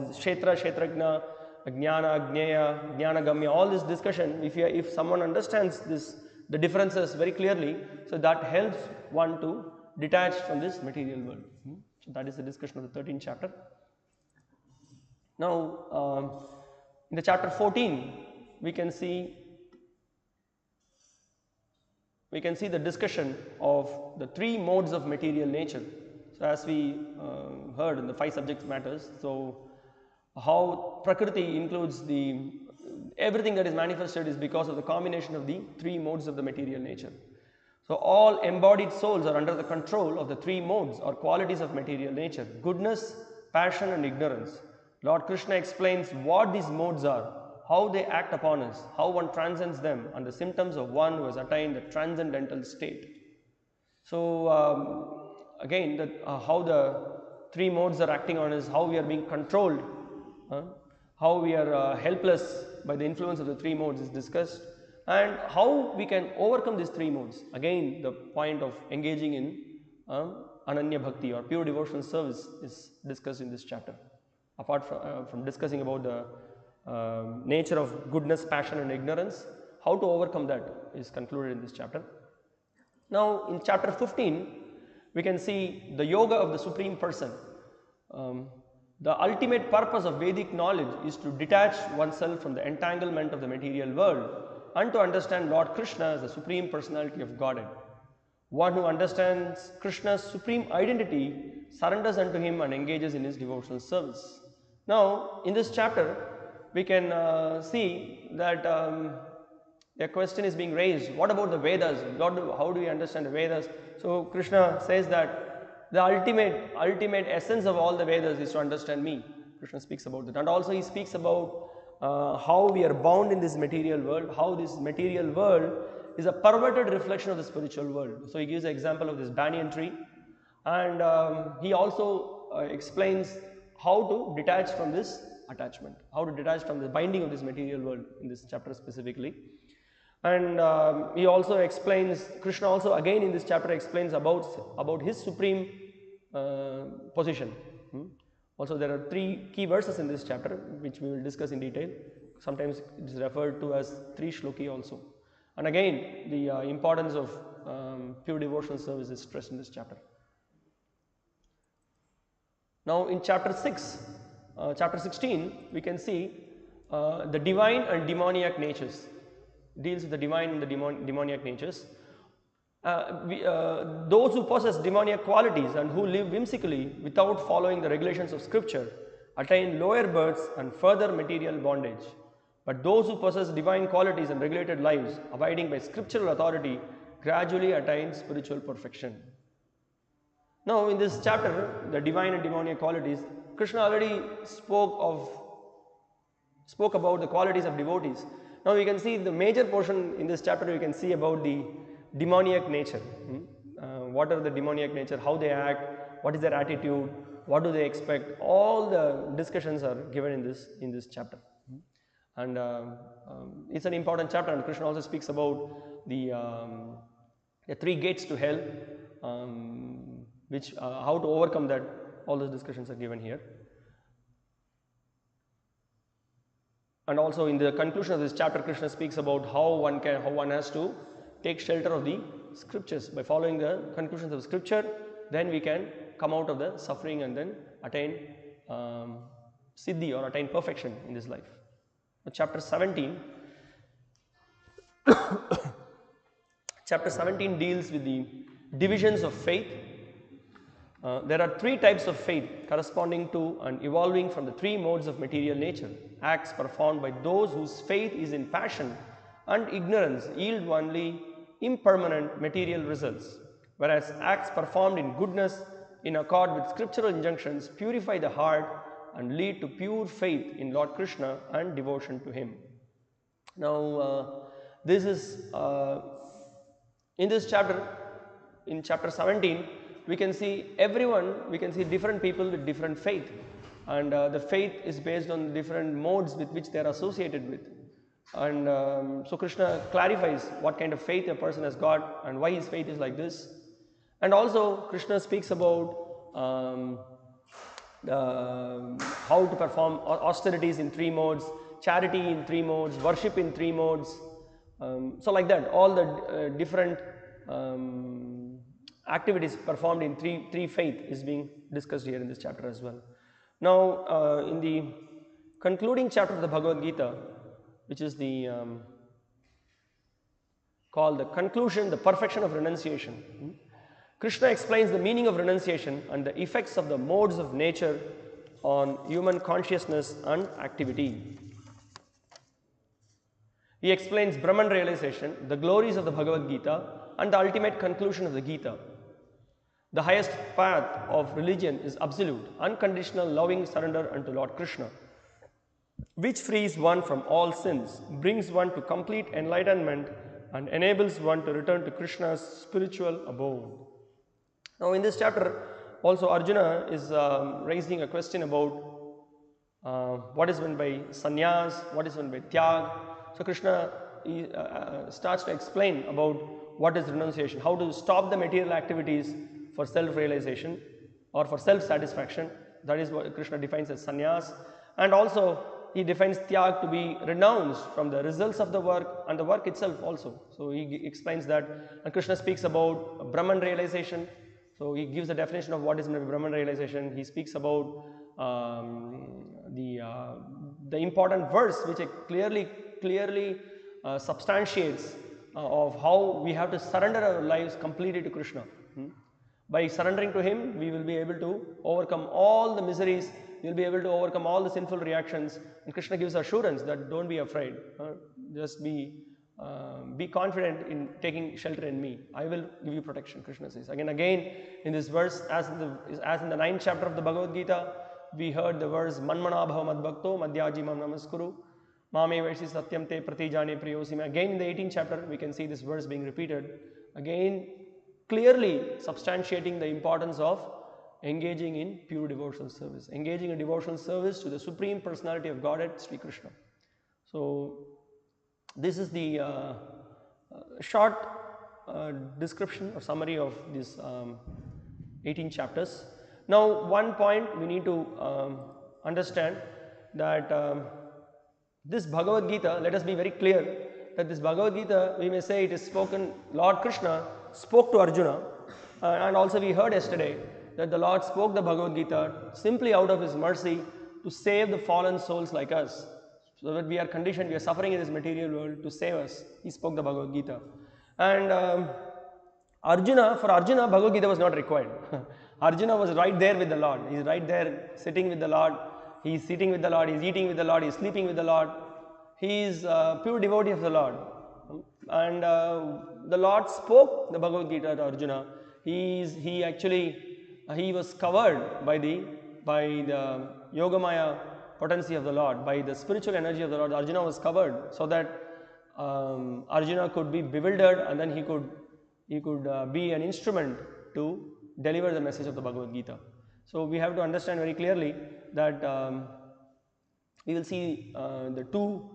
this Kshetra, Kshetrajna, Jnana, Gneya, Jnanagamya, all this discussion, if someone understands this, the differences very clearly, so that helps one to detach from this material world. So that is the discussion of the 13th chapter. Now in the chapter 14 we can see the discussion of the three modes of material nature. So as we heard in the 5 subject matters, so how Prakriti includes everything that is manifested is because of the combination of the 3 modes of the material nature. So all embodied souls are under the control of the 3 modes or qualities of material nature: goodness, passion and ignorance. Lord Krishna explains what these modes are, how they act upon us, how one transcends them, and the symptoms of one who has attained the transcendental state. So again, how the 3 modes are acting on us, how we are being controlled, how we are helpless by the influence of the 3 modes is discussed, and how we can overcome these 3 modes. Again, the point of engaging in Ananya Bhakti or pure devotional service is discussed in this chapter. Apart from discussing about the nature of goodness, passion and ignorance, how to overcome that is concluded in this chapter. Now in chapter 15 we can see the yoga of the Supreme Person. The ultimate purpose of Vedic knowledge is to detach oneself from the entanglement of the material world and to understand Lord Krishna as the Supreme Personality of Godhead. One who understands Krishna's supreme identity surrenders unto him and engages in his devotional service. Now in this chapter we can see that a question is being raised: what about the Vedas? How do we understand the Vedas? So Krishna says that the ultimate essence of all the Vedas is to understand me. Krishna speaks about that, and also he speaks about how we are bound in this material world, how this material world is a perverted reflection of the spiritual world. So he gives an example of this banyan tree, and he also explains how to detach from this attachment, how to detach from the binding of this material world in this chapter specifically. And he also explains, Krishna also again in this chapter explains about his supreme position. Also there are 3 key verses in this chapter which we will discuss in detail. Sometimes it is referred to as 3 shloki also. And again the importance of pure devotional service is stressed in this chapter. Now in chapter 16 we can see the divine and demoniac natures. Deals with the divine and the demoniac natures. Those who possess demoniac qualities and who live whimsically without following the regulations of scripture attain lower births and further material bondage. But those who possess divine qualities and regulated lives, abiding by scriptural authority, gradually attain spiritual perfection. Now in this chapter, the divine and demoniac qualities, Krishna already spoke about the qualities of devotees. Now we can see the major portion in this chapter, we can see about the demoniac nature. What are the demoniac nature, how they act, what is their attitude, what do they expect, all the discussions are given in this chapter. And it's an important chapter, and Krishna also speaks about the 3 gates to hell, which how to overcome that. All those discussions are given here. And also in the conclusion of this chapter, Krishna speaks about how one has to take shelter of the scriptures. By following the conclusions of scripture, then we can come out of the suffering and then attain siddhi or attain perfection in this life. Chapter 17 Chapter 17 deals with the divisions of faith. There are three types of faith corresponding to and evolving from the three modes of material nature. Acts performed by those whose faith is in passion and ignorance yield only impermanent material results, whereas acts performed in goodness in accord with scriptural injunctions purify the heart and lead to pure faith in Lord Krishna and devotion to him. Now, this is in this chapter, in chapter 17, we can see different people with different faith, and the faith is based on different modes with which they are associated with. And so Krishna clarifies what kind of faith a person has got and why his faith is like this. And also Krishna speaks about how to perform austerities in three modes, charity in three modes, worship in three modes. So like that, all the different activities performed in three faith is being discussed here in this chapter as well. Now, in the concluding chapter of the Bhagavad Gita, which is the called the conclusion, the perfection of renunciation, Krishna explains the meaning of renunciation and the effects of the modes of nature on human consciousness and activity. He explains Brahman realization, the glories of the Bhagavad Gita, and the ultimate conclusion of the Gita. The highest path of religion is absolute, unconditional, loving surrender unto Lord Krishna, which frees one from all sins, brings one to complete enlightenment, and enables one to return to Krishna's spiritual abode. Now, in this chapter, also Arjuna is raising a question about what is meant by sannyas, what is meant by tyag. So Krishna starts to explain about what is renunciation, how to stop the material activities for self-realization or for self-satisfaction. That is what Krishna defines as sannyas. And also he defines tyag to be renounced from the results of the work and the work itself also. So he explains that, and Krishna speaks about Brahman realization. So he gives the definition of what is Brahman realization. He speaks about the important verse which clearly substantiates of how we have to surrender our lives completely to Krishna. By surrendering to him, we will be able to overcome all the miseries, we will be able to overcome all the sinful reactions, and Krishna gives assurance that don't be afraid, just be confident in taking shelter in me. I will give you protection, Krishna says. Again in this verse, as in the 9th chapter of the Bhagavad Gita, we heard the verse Manmana bhava madbhakto madhyaji mam namaskuru mame vaisi satyam te pratijane priyosime. Again in the 18th chapter, we can see this verse being repeated, again clearly substantiating the importance of engaging in pure devotional service, engaging in devotional service to the Supreme Personality of Godhead, Sri Krishna. So this is the short description or summary of these 18 chapters. Now, one point we need to understand that this Bhagavad Gita, let us be very clear that this Bhagavad Gita, we may say it is spoken, Lord Krishna spoke to Arjuna, and also we heard yesterday that the Lord spoke the Bhagavad Gita simply out of his mercy to save the fallen souls like us. So that we are conditioned, we are suffering in this material world, to save us. He spoke the Bhagavad Gita. And for Arjuna, Bhagavad Gita was not required. Arjuna was right there with the Lord. He is right there sitting with the Lord. He is sitting with the Lord, he is eating with the Lord, he is sleeping with the Lord. He is a pure devotee of the Lord. And the Lord spoke the Bhagavad Gita to Arjuna. He was covered by the Yogamaya potency of the Lord, by the spiritual energy of the Lord. Arjuna was covered so that Arjuna could be bewildered, and then he could be an instrument to deliver the message of the Bhagavad Gita. So we have to understand very clearly that we will see the two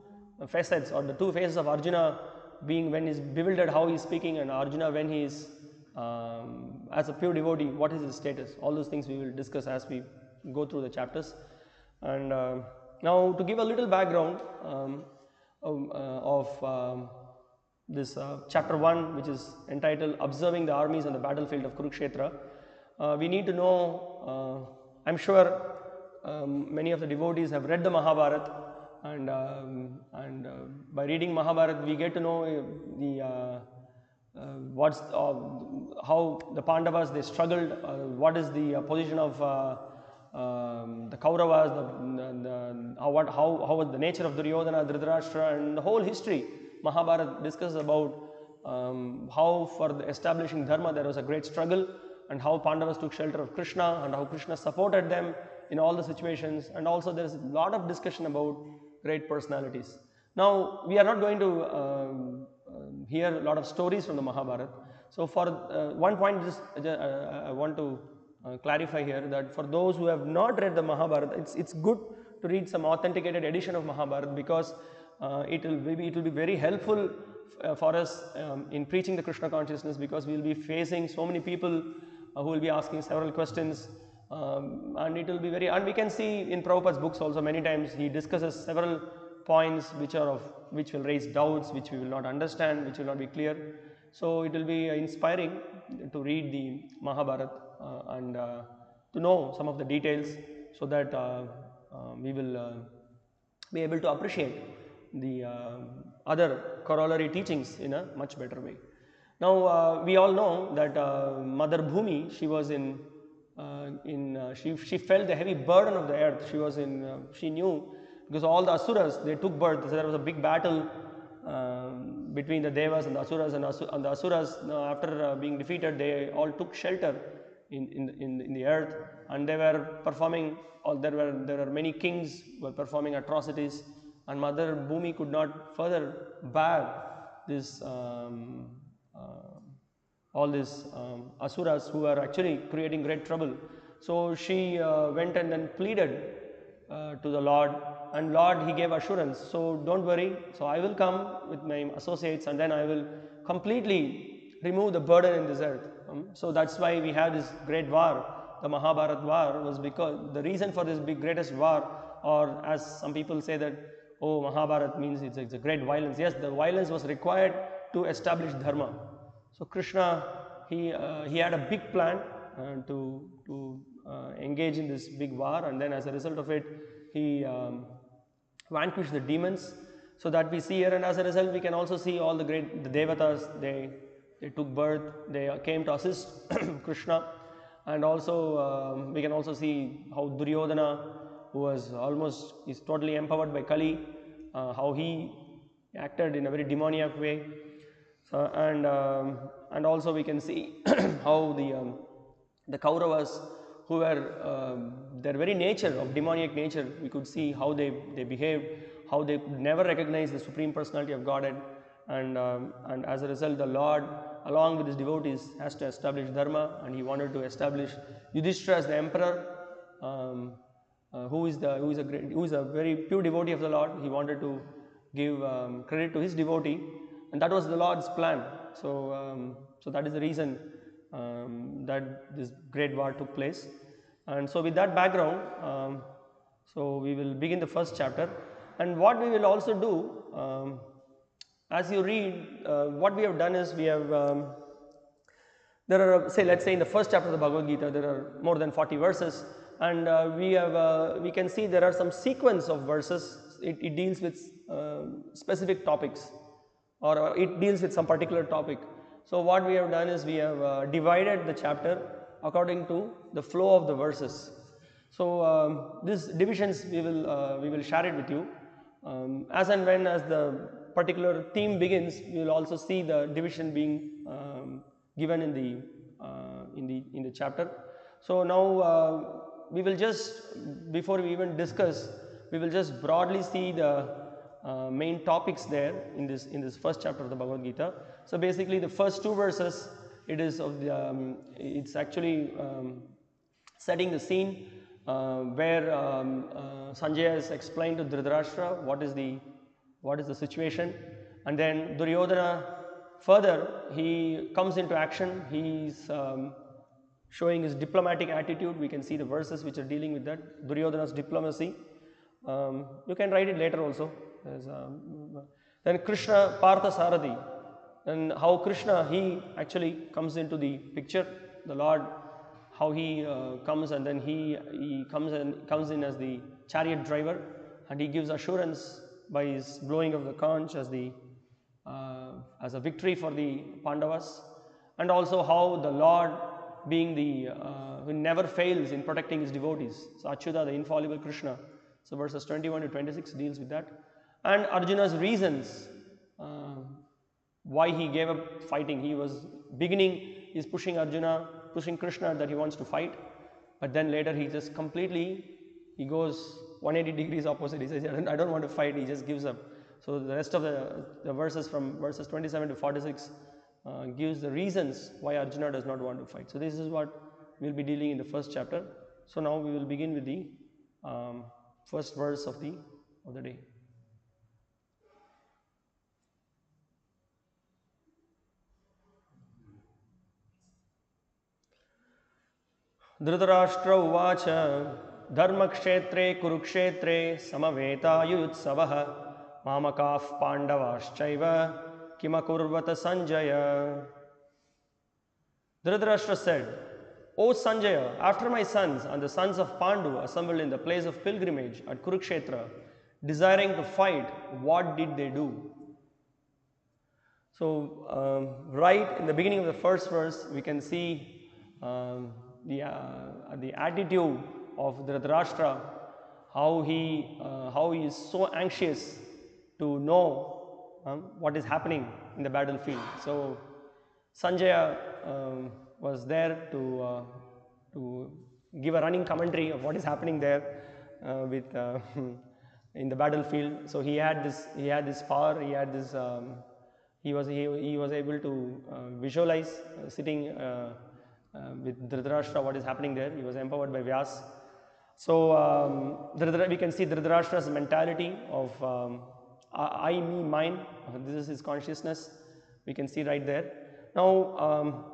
facets or the two phases of Arjuna being when he is bewildered, how he is speaking, and Arjuna when he is as a pure devotee, what is his status. All those things we will discuss as we go through the chapters. And now to give a little background of this chapter 1, which is entitled Observing the Armies on the Battlefield of Kurukshetra, we need to know, I'm sure many of the devotees have read the Mahabharata, and by reading Mahabharata we get to know how the Pandavas they struggled, what is the position of the Kauravas, how was the nature of Duryodhana, Dhritarashtra, and the whole history. Mahabharata discusses about how for establishing dharma there was a great struggle, and how Pandavas took shelter of Krishna, and how Krishna supported them in all the situations, and also there is a lot of discussion about great personalities. Now we are not going to hear a lot of stories from the Mahabharata. So for one point I want to clarify here, that for those who have not read the Mahabharata, it's good to read some authenticated edition of Mahabharata, because it will be very helpful for us in preaching the Krishna consciousness, because we will be facing so many people who will be asking several questions, and it will be and we can see in Prabhupada's books also many times he discusses several points which will raise doubts, which we will not understand, which will not be clear. So it will be inspiring to read the Mahabharata and to know some of the details, so that we will be able to appreciate the other corollary teachings in a much better way. Now we all know that Mother Bhumi, she was she felt the heavy burden of the earth. She knew, because all the asuras they took birth. So there was a big battle between the devas and the asuras, and the asuras after being defeated, they all took shelter in the earth, and they were performing. There were many kings who were performing atrocities, and Mother Bhumi could not further bear this all these asuras who are actually creating great trouble. So she went and then pleaded to the Lord, and Lord, he gave assurance. So don't worry, so I will come with my associates, and then I will completely remove the burden in this earth. So that's why we have this great war. The Mahabharata war was because the reason for this greatest war, or as some people say that, oh, Mahabharata means it's a great violence. Yes, the violence was required to establish dharma. So Krishna, he had a big plan to engage in this big war, and then as a result of it, he vanquished the demons. So that we see here, and as a result, we can also see all the devatas. They took birth. They came to assist Krishna, and also we can also see how Duryodhana, who is totally empowered by Kali, how he acted in a very demoniac way. And also we can see how the Kauravas, who were their very nature of demoniac nature, we could see how they behaved, how they never recognized the Supreme Personality of Godhead, and as a result, the Lord, along with his devotees, has to establish dharma, and he wanted to establish Yudhishthira as the emperor, who is a very pure devotee of the Lord. He wanted to give credit to his devotee, and that was the Lord's plan. So that is the reason that this great war took place. And so with that background, so we will begin the first chapter. And what we will also do, as you read, what we have done is we have there are, let's say in the first chapter of the Bhagavad Gita, there are more than 40 verses, and we can see there are some sequence of verses. It deals with specific topics, or it deals with some particular topic. So what we have done is we have divided the chapter according to the flow of the verses. So these divisions we will share it with you. As and when as the particular theme begins, we will also see the division being given in the chapter. So now we will just, before we even discuss, we will just broadly see the main topics there in this first chapter of the Bhagavad Gita. So basically, the first two verses, it's actually setting the scene where Sanjaya has explained to Dhritarashtra what is the situation, and then Duryodhana further he comes into action. He's showing his diplomatic attitude. We can see the verses which are dealing with that, Duryodhana's diplomacy. You can write it later also. Then Krishna Partha Sarathi, and how Krishna he actually comes into the picture. The Lord how he comes, and then he comes in as the chariot driver, and he gives assurance by his blowing of the conch as a victory for the Pandavas, and also how the Lord being the who never fails in protecting his devotees. So Achyuta, the infallible Krishna. So verses 21 to 26 deals with that, and Arjuna's reasons why he gave up fighting. He was he's pushing Krishna that he wants to fight, but then later he just he goes 180 degrees opposite. He says, I don't want to fight. He just gives up. So the rest of the verses from verses 27 to 46 gives the reasons why Arjuna does not want to fight. So this is what we'll be dealing in the first chapter. So now we will begin with the first verse of the day. Dhritarashtra uvacha dharmakshetre kurukshetre samaveta mamakaf pandavaschaiva kimakurvata Sanjaya. Dhritarashtra said, O Sanjaya, after my sons and the sons of Pandu assembled in the place of pilgrimage at Kurukshetra, desiring to fight, what did they do? So, right in the beginning of the first verse, we can see the attitude of Dhritarashtra, how he is so anxious to know what is happening in the battlefield. So Sanjaya was there to give a running commentary of what is happening there in the battlefield. So he had this power. He was able to visualize sitting with Dhritarashtra what is happening there. He was empowered by Vyas. So we can see Dhritarashtra's mentality of I, me, mine. This is his consciousness. We can see right there. Now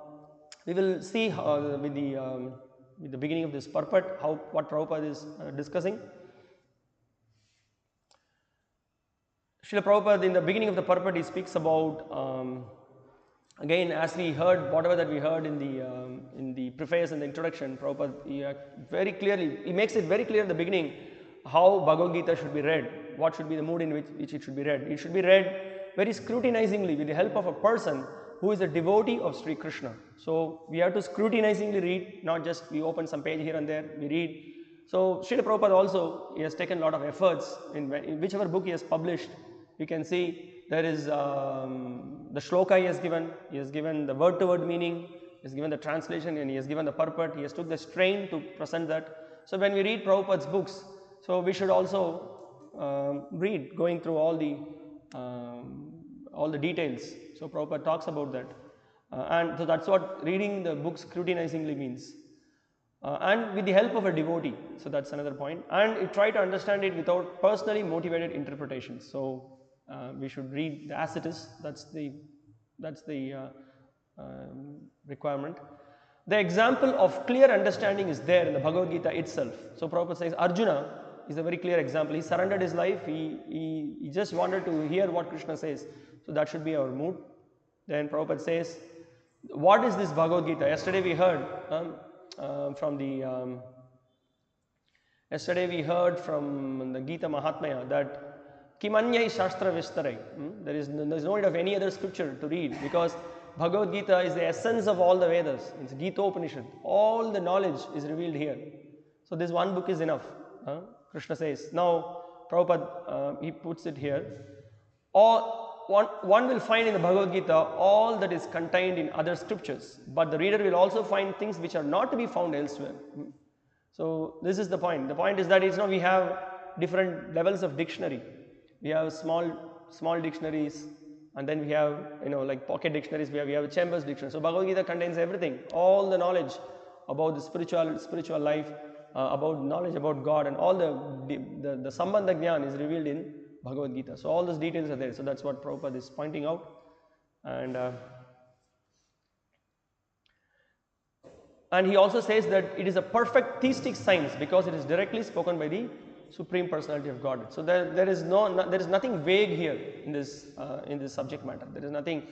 we will see with the beginning of this purport what Prabhupada is discussing. Srila Prabhupada, in the beginning of the purport, he speaks about again, as we heard, whatever that we heard in the preface and the introduction. Prabhupada he makes it very clear in the beginning how Bhagavad Gita should be read, what should be the mood in which it should be read. It should be read very scrutinizingly with the help of a person who is a devotee of Sri Krishna. So we have to scrutinizingly read, not just we open some page here and there, we read. So Srila Prabhupada also, he has taken a lot of efforts in whichever book he has published. You can see there is the shloka he has given the word-to-word meaning, he has given the translation, and he has given the purport. He has took the strain to present that. So when we read Prabhupada's books, so we should also read, going through all the details. So Prabhupada talks about that, and so that's what reading the books scrutinizingly means, and with the help of a devotee. So that's another point, and try to understand it without personally motivated interpretations. So we should read as it is. That's the requirement. The example of clear understanding is there in the Bhagavad Gita itself. So Prabhupada says Arjuna is a very clear example. He surrendered his life. He just wanted to hear what Krishna says. So that should be our mood. Then Prabhupada says, what is this Bhagavad Gita? Yesterday we heard from the Gita Mahatmya that Bhakti-śāstra Vistarai. There is no need of any other scripture to read, because Bhagavad Gita is the essence of all the Vedas. It's Gita Upanishad. All the knowledge is revealed here. So this one book is enough. Krishna says. Now Prabhupada he puts it here. One will find in the Bhagavad Gita all that is contained in other scriptures, but the reader will also find things which are not to be found elsewhere. So this is the point. The point is that we have different levels of dictionary. We have small dictionaries, and then we have like pocket dictionaries. We have a Chambers dictionary. So Bhagavad Gita contains everything, all the knowledge about the spiritual life, about knowledge about God, and all the Sambandha Gyan is revealed in Bhagavad Gita. So all those details are there. So that's what Prabhupada is pointing out. And he also says that it is a perfect theistic science because it is directly spoken by the Supreme Personality of Godhead. So there is nothing vague here in this subject matter. There is nothing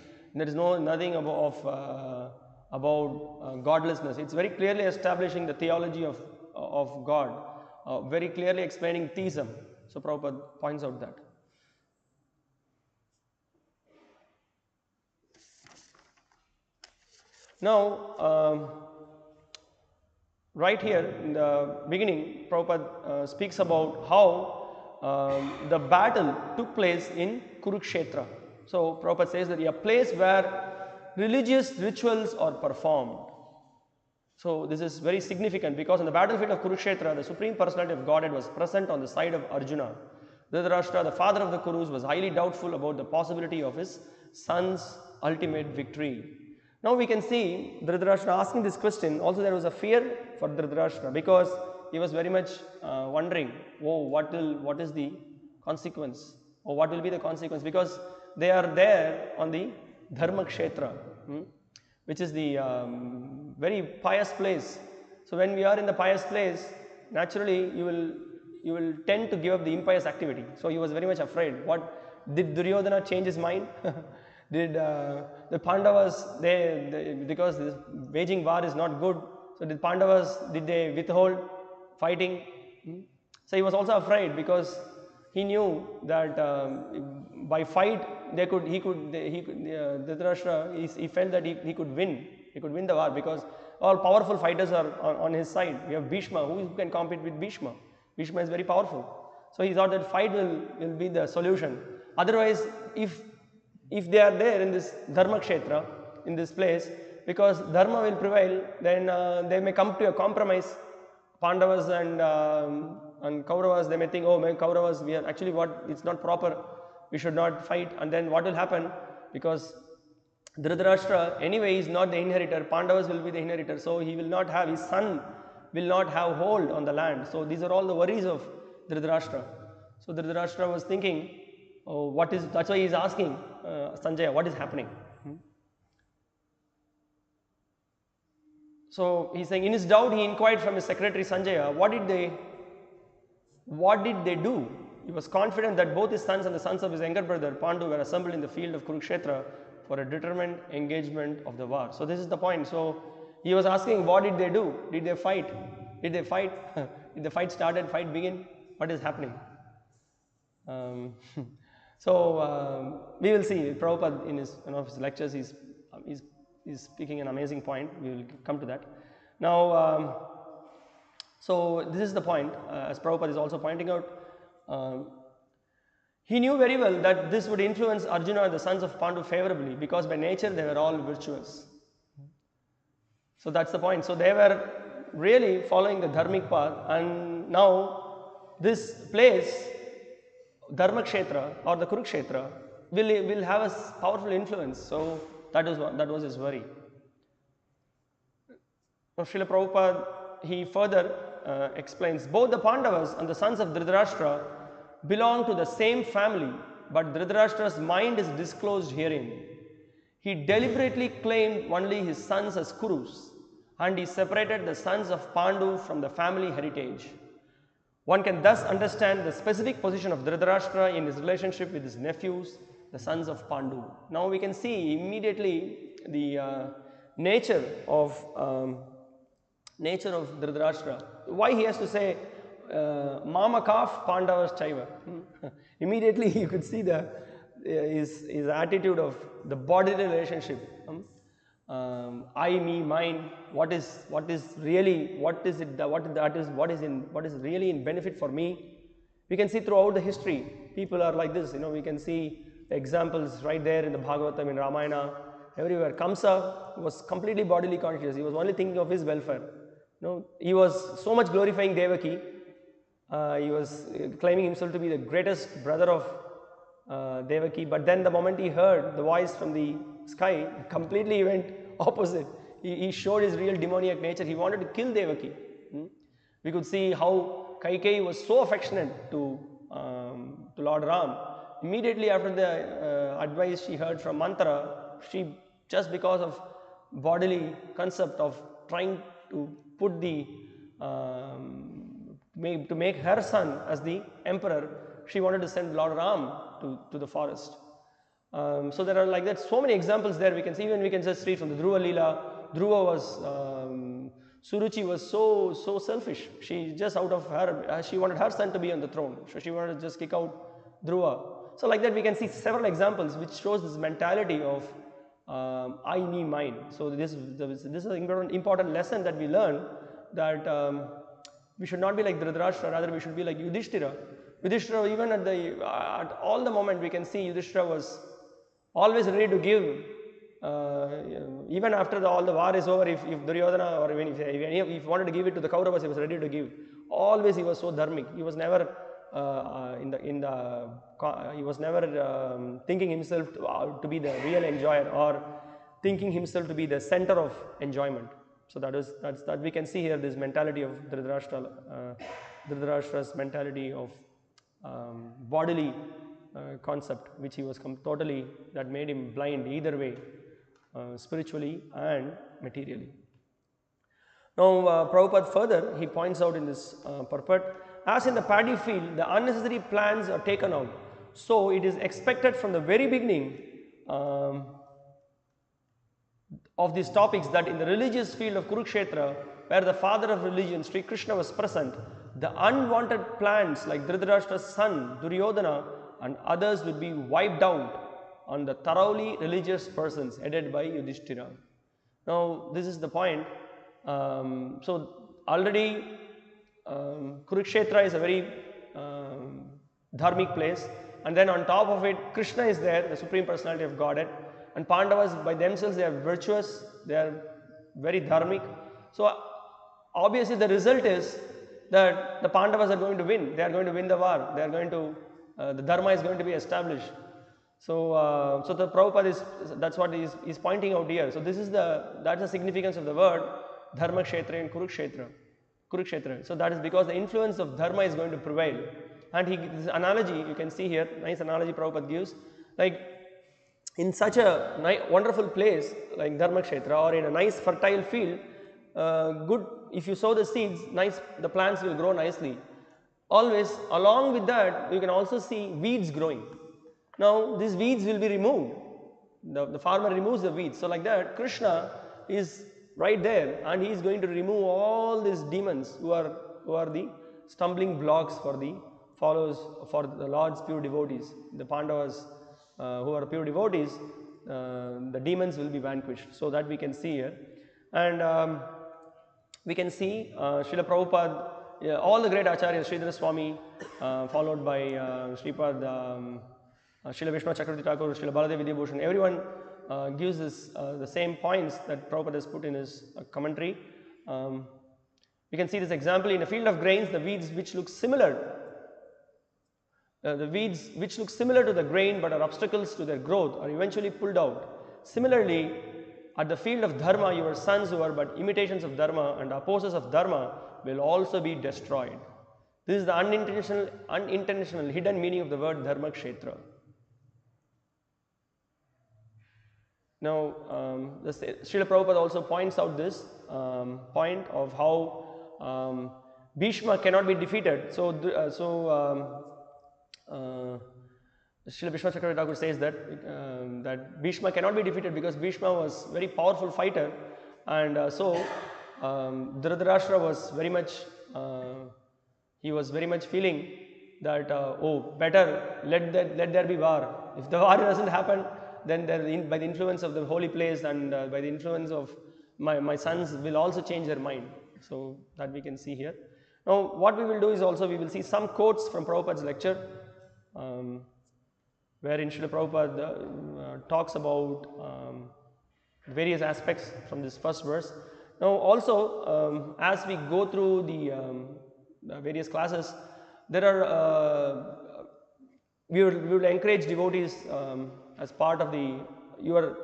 about godlessness. It's very clearly establishing the theology of God, very clearly explaining theism. So Prabhupada points out that. Now, right here in the beginning, Prabhupada speaks about how the battle took place in Kurukshetra. So Prabhupada says that a place where religious rituals are performed. So this is very significant because in the battlefield of Kurukshetra, the Supreme Personality of Godhead was present on the side of Arjuna. Dhritarashtra, the father of the Kurus, was highly doubtful about the possibility of his son's ultimate victory. Now we can see Dhritarashtra asking this question. Also there was a fear for Dhritarashtra because he was very much wondering, oh, what is the consequence? Or what will be the consequence? Because they are there on the Dharma Kshetra, which is the very pious place. So when we are in the pious place, naturally you will tend to give up the impious activity. So he was very much afraid. What did Duryodhana change his mind? Did the Pandavas, because this waging war is not good, so did Pandavas, did they withhold fighting? So he was also afraid because he knew that by fight Dhritarashtra, he felt that he could win. He could win the war because all powerful fighters are on his side. We have Bhishma. Who can compete with Bhishma? Bhishma is very powerful. So he thought that fight will be the solution. Otherwise, if they are there in this Dharma Kshetra, in this place, because Dharma will prevail, then they may come to a compromise. Pandavas and Kauravas, they may think, oh, Kauravas, we are actually it's not proper, we should not fight. And then what will happen? Because Dhritarashtra anyway is not the inheritor, Pandavas will be the inheritor, so he will not have, his son will not have hold on the land. So these are all the worries of Dhritarashtra. So Dhritarashtra was thinking, oh, that's why he is asking Sanjaya, what is happening? So he's saying, in his doubt, he inquired from his secretary Sanjaya, what did they do? He was confident that both his sons and the sons of his younger brother Pandu were assembled in the field of Kurukshetra for a determined engagement of the war. So this is the point. So he was asking, what did they do? Did they fight? Did they fight? Did the fight start and fight begin? What is happening? So we will see. Prabhupada in one of his lectures, he's speaking an amazing point. We will come to that. Now, so this is the point, as Prabhupada is also pointing out. He knew very well that this would influence Arjuna and the sons of Pandu favorably because by nature they were all virtuous. So that's the point. So they were really following the dharmic path, and now this place, Dharma Kshetra or the Kurukshetra, will have a powerful influence. So that was his worry. Now Srila Prabhupada, he further explains, both the Pandavas and the sons of Dhritarashtra belong to the same family, but Dhritarashtra's mind is disclosed herein. He deliberately claimed only his sons as Kurus, and he separated the sons of Pandu from the family heritage. One can thus understand the specific position of Dhritarashtra in his relationship with his nephews, the sons of Pandu. Now we can see immediately the nature of Dhritarashtra. Why he has to say Mama Kaf Pandavas Chaiva. Immediately you could see his attitude of the bodily relationship. I, me, mine. What is really in benefit for me? We can see throughout the history, people are like this. We can see examples right there in the Bhagavatam, in Ramayana, everywhere. Kamsa was completely bodily conscious. He was only thinking of his welfare. He was so much glorifying Devaki. He was claiming himself to be the greatest brother of Devaki. But then the moment he heard the voice from the sky, completely went opposite. He showed his real demoniac nature. He wanted to kill Devaki. We could see how Kaikeyi was so affectionate to Lord Ram. Immediately after the advice she heard from Mantra, she, just because of bodily concept of trying to put to make her son as the emperor, she wanted to send Lord Ram to the forest. So there are like that so many examples there. We can see, even we can just read from the Dhruva Leela, Dhruva was, Suruchi was so selfish. She just out of her, she wanted her son to be on the throne. So she wanted to just kick out Dhruva. So like that we can see several examples which shows this mentality of I, me, mine. So this is an important lesson that we learn, that we should not be like Dhritarashtra, rather we should be like Yudhishthira. Yudhishthira, even at all the moment we can see Yudhishthira was always ready to give. Even after all the war is over, if Duryodhana or even if he wanted to give it to the Kauravas, he was ready to give. Always he was so dharmic. He was never he was never thinking himself to be the real enjoyer, or thinking himself to be the center of enjoyment. So that we can see here, this mentality of Dhritarashtra's mentality of bodily concept, which he was totally, that made him blind either way, spiritually and materially. Now Prabhupada further, he points out in this purport, as in the paddy field, the unnecessary plants are taken out. So it is expected from the very beginning of these topics that in the religious field of Kurukshetra, where the father of religion, Sri Krishna, was present, the unwanted plants like Dhritarashtra's son, Duryodhana, and others would be wiped out on the thoroughly religious persons headed by Yudhishthira. Now this is the point. So already Kurukshetra is a very dharmic place, and then on top of it Krishna is there, the Supreme Personality of Godhead, and Pandavas by themselves, they are virtuous, they are very dharmic. So obviously the result is that the Pandavas are going to win, they are going to win the war, they are going to, the dharma is going to be established. So, so the Prabhupada that's what he is pointing out here. So this is that's the significance of the word Dharma Kshetra and Kurukshetra. So that is because the influence of dharma is going to prevail. And this analogy you can see here, nice analogy Prabhupada gives, like in such a wonderful place like Dharma Kshetra, or in a nice fertile field, good, if you sow the seeds, the plants will grow nicely. Always along with that you can also see weeds growing. Now these weeds will be removed, the farmer removes the weeds. So like that Krishna is right there, and he is going to remove all these demons who are the stumbling blocks for the followers, for the Lord's pure devotees, the Pandavas who are pure devotees. The demons will be vanquished. So that we can see here. And we can see Srila Prabhupada, all the great acharyas, Sridhara Swami, followed by Sripad, Srila Vishnu Chakravarti Thakur, Srila Baladev Vidyabhushan, everyone gives this, the same points that Prabhupada has put in his commentary. We can see this example in a field of grains, the weeds which look similar, to the grain but are obstacles to their growth are eventually pulled out. Similarly, at the field of dharma, your sons who are but imitations of dharma and opposers of dharma will also be destroyed. This is the unintentional hidden meaning of the word Dharma Kshetra. Now, Srila Prabhupada also points out this point of how Bhishma cannot be defeated. So Srila Vishnu Chakravarti Thakur says that that Bhishma cannot be defeated because Bhishma was a very powerful fighter, and so Dhritarashtra was very much he was very much feeling that oh, better let there be war. If the war doesn't happen, then by the influence of the holy place and by the influence of my sons will also change their mind. So that we can see here. Now what we will do is also we will see some quotes from Prabhupada's lecture, wherein Srila Prabhupada talks about various aspects from this first verse. Now also as we go through the various classes, there are we will encourage devotees as part of your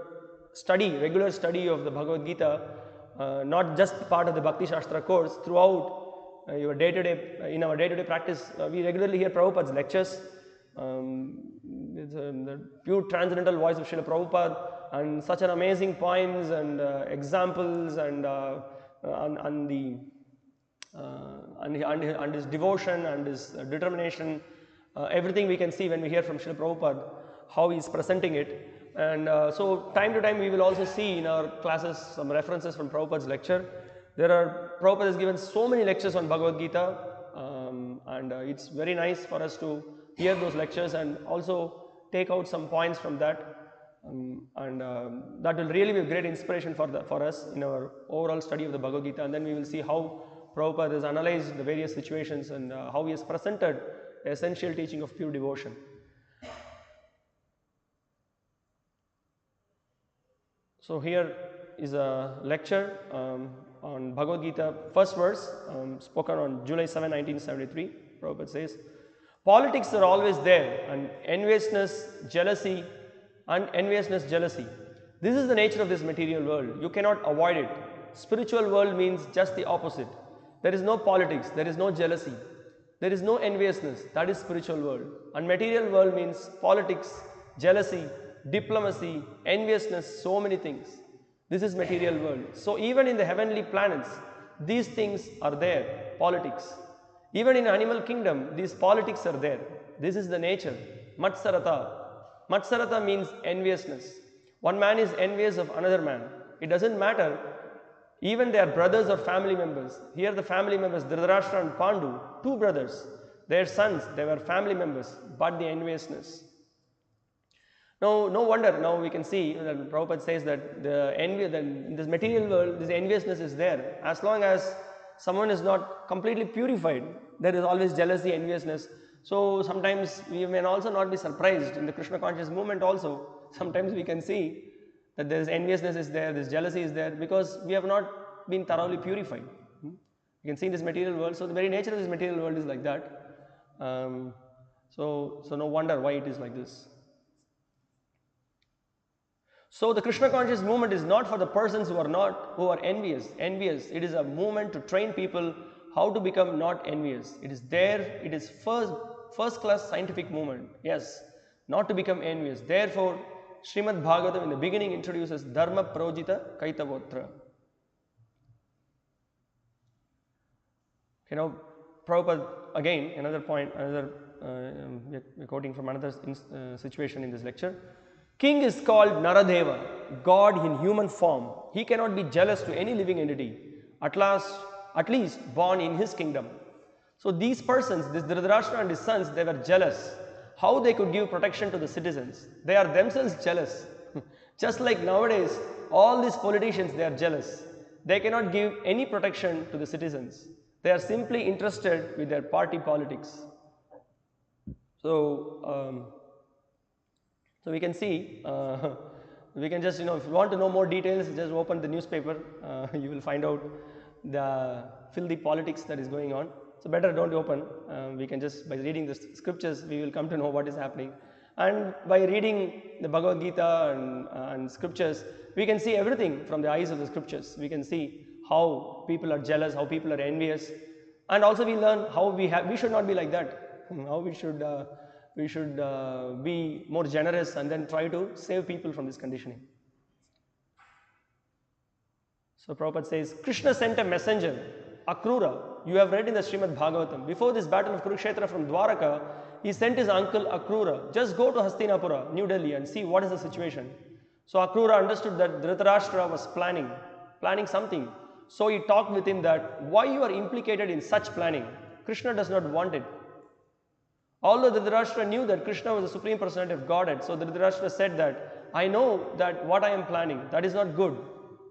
regular study of the Bhagavad Gita, not just part of the Bhakti-śāstra course, throughout your day-to-day, in our day-to-day practice, we regularly hear Prabhupada's lectures. It's the pure transcendental voice of Srila Prabhupada, and such an amazing points and examples and his devotion and his determination, everything we can see when we hear from Srila Prabhupada, how he is presenting it. And so time to time we will also see in our classes some references from Prabhupada's lecture. Prabhupada has given so many lectures on Bhagavad Gita, and it's very nice for us to hear those lectures and also take out some points from that. That will really be a great inspiration for us in our overall study of the Bhagavad Gita, and then we will see how Prabhupada has analyzed the various situations and how he has presented the essential teaching of pure devotion. So here is a lecture on Bhagavad Gita, first verse, spoken on July 7, 1973. Prabhupada says, politics are always there, and enviousness, jealousy. This is the nature of this material world. You cannot avoid it. Spiritual world means just the opposite. There is no politics, there is no jealousy, there is no enviousness. That is spiritual world. And material world means politics, jealousy, diplomacy, enviousness, so many things. This is material world. So even in the heavenly planets, these things are there, politics. Even in animal kingdom, these politics are there. This is the nature. Matsarata. Matsarata means enviousness. One man is envious of another man. It doesn't matter. Even they are brothers or family members. Here the family members, Dhritarashtra and Pandu, two brothers. Their sons, they were family members, but the enviousness. No wonder now we can see that Prabhupada says that in this material world, this enviousness is there. As long as someone is not completely purified, there is always jealousy, enviousness. So sometimes we may also not be surprised in the Krishna conscious movement also. Sometimes we can see that there is enviousness is there, this jealousy is there, because we have not been thoroughly purified. You can see in this material world. So the very nature of this material world is like that. So no wonder why it is like this. So the Krishna conscious movement is not for the persons who are envious. It is a movement to train people how to become not envious. It is there. It is first class scientific movement. Yes, not to become envious. Therefore, Srimad Bhagavatam in the beginning introduces Dharma Projita Kaitavotra. Prabhupada, again, another point, we're quoting from another situation in this lecture. King is called Naradeva, God in human form. He cannot be jealous to any living entity, at least born in his kingdom. So these persons, this Dhritarashtra and his sons, they were jealous. How they could give protection to the citizens? They are themselves jealous. Just like nowadays, all these politicians, they are jealous. They cannot give any protection to the citizens. They are simply interested with their party politics. So we can see, we can just, if you want to know more details, just open the newspaper. You will find out the filthy politics that is going on. So better don't open. We can just, by reading the scriptures, we will come to know what is happening. And by reading the Bhagavad Gita and scriptures, we can see everything from the eyes of the scriptures. We can see how people are jealous, how people are envious. And also we learn how we should not be like that. How we should be more generous and then try to save people from this conditioning. So Prabhupada says, Krishna sent a messenger, Akrura. You have read in the Srimad Bhagavatam. Before this battle of Kurukshetra from Dwaraka, he sent his uncle Akrura. Just go to Hastinapura, New Delhi, and see what is the situation. So Akrura understood that Dhritarashtra was planning something. So he talked with him that, why you are implicated in such planning? Krishna does not want it. Although Dhritarashtra knew that Krishna was the Supreme Personality of Godhead, so Dhritarashtra said that, I know that what I am planning, that is not good.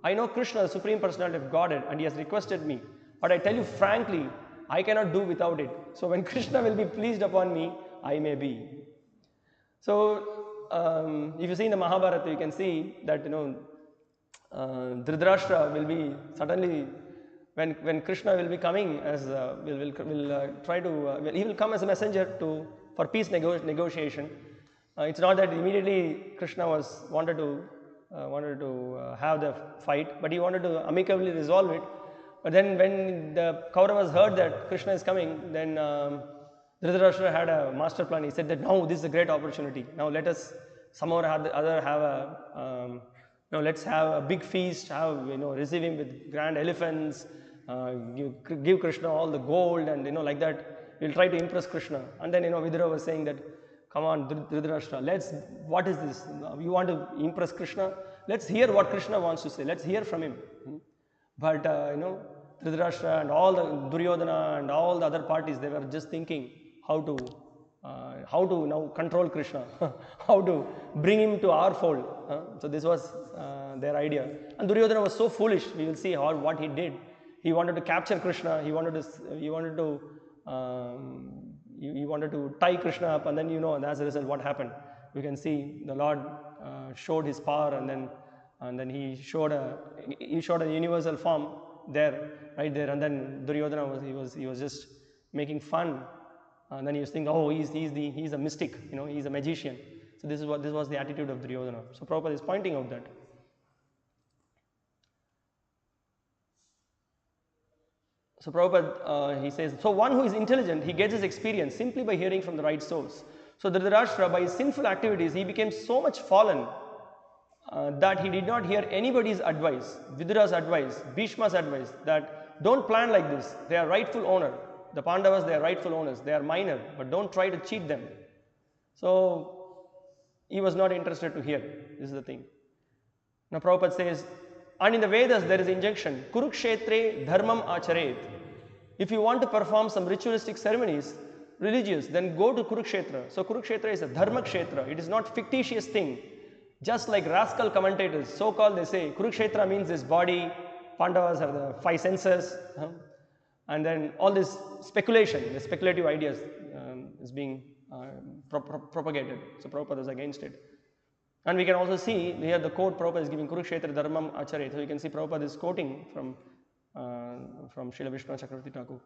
I know Krishna, the Supreme Personality of Godhead, and he has requested me. But I tell you frankly, I cannot do without it. So when Krishna will be pleased upon me, I may be. So if you see in the Mahabharata, you can see that Dhritarashtra will be suddenly, when Krishna will be coming as he will come as a messenger for peace negotiation. It's not that immediately Krishna wanted to have the fight, but he wanted to amicably resolve it. But then when the Kauravas heard that Krishna is coming, then Dhritarashtra had a master plan. He said that, no, this is a great opportunity. Now let us somehow or other have let's have a big feast, receive him with grand elephants, give Krishna all the gold, and like that, we'll try to impress Krishna. And then Vidura was saying that, come on Dhritarashtra, what is this? You want to impress Krishna? Let's hear what Krishna wants to say. Let's hear from him. But Dhritarashtra and all the Duryodhana and all the other parties, they were just thinking how to now control Krishna, how to bring him to our fold. So this was their idea. And Duryodhana was so foolish. We will see what he did. He wanted to capture Krishna. He wanted to tie Krishna up, and then and as a result, what happened? You can see the Lord showed his power, and then he showed a universal form there, right there, and then Duryodhana was just making fun, and then he was thinking, oh, he's a mystic, he's a magician. So this was the attitude of Duryodhana. So Prabhupada is pointing out that. So Prabhupada, he says, so one who is intelligent, he gets his experience simply by hearing from the right source. So Dhritarashtra, by his sinful activities, he became so much fallen that he did not hear anybody's advice, Vidura's advice, Bhishma's advice, that don't plan like this. They are rightful owner. The Pandavas, they are rightful owners. They are minor, but don't try to cheat them. So he was not interested to hear. This is the thing. Now Prabhupada says, and in the Vedas there is injunction, Kurukshetre dharmam acharet. If you want to perform some ritualistic ceremonies, religious, then go to Kurukshetra. So Kurukshetra is a dharma kshetra. It is not fictitious thing. Just like rascal commentators, so-called, they say Kurukshetra means this body, Pandavas are the 5 senses, and then all this speculation, the speculative ideas is being propagated. So Prabhupada is against it. And we can also see here the quote Prabhupada is giving, Kurukshetra dharmam acharet. So you can see Prabhupada is quoting from Srila Vishnu Chakravarti Thakur.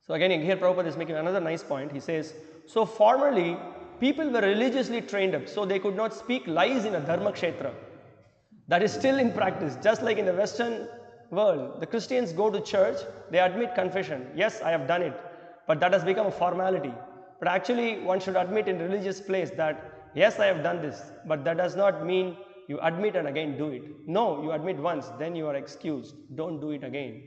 So again here Prabhupada is making another nice point. He says, so formerly people were religiously trained up, so they could not speak lies in a dharma kshetra. That is still in practice. Just like in the Western world, the Christians go to church, they admit confession. Yes, I have done it, but that has become a formality. But actually one should admit in religious place that yes, I have done this, but that does not mean you admit and again do it. No, you admit once, then you are excused. Don't do it again.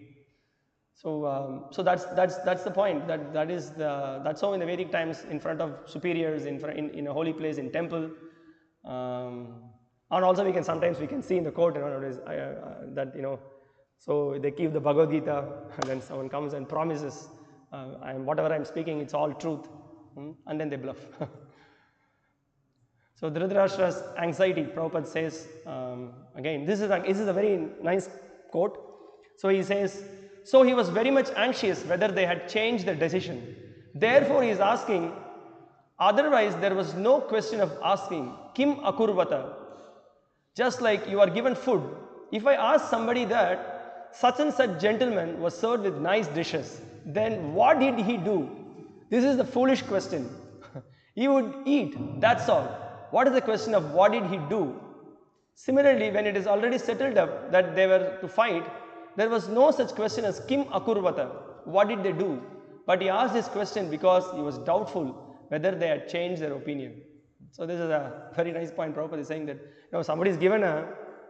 So that's the point. That's how in the Vedic times, in front of superiors, in a holy place, in temple, and also we can see in the court that so they keep the Bhagavad Gita, and then someone comes and promises, whatever I'm speaking, it's all truth, and then they bluff. So Dhritarashtra's anxiety, Prabhupada says, again, this is a very nice quote. So he says, so he was very much anxious whether they had changed their decision. Therefore he is asking, otherwise there was no question of asking, Kim akurvata? Just like you are given food. If I ask somebody that such and such gentleman was served with nice dishes, then what did he do? This is the foolish question. He would eat, that's all. What is the question of what did he do? Similarly, when it is already settled up that they were to fight, there was no such question as Kim akurvata, what did they do? But he asked this question because he was doubtful whether they had changed their opinion. So this is a very nice point. Prabhupada is saying that somebody is given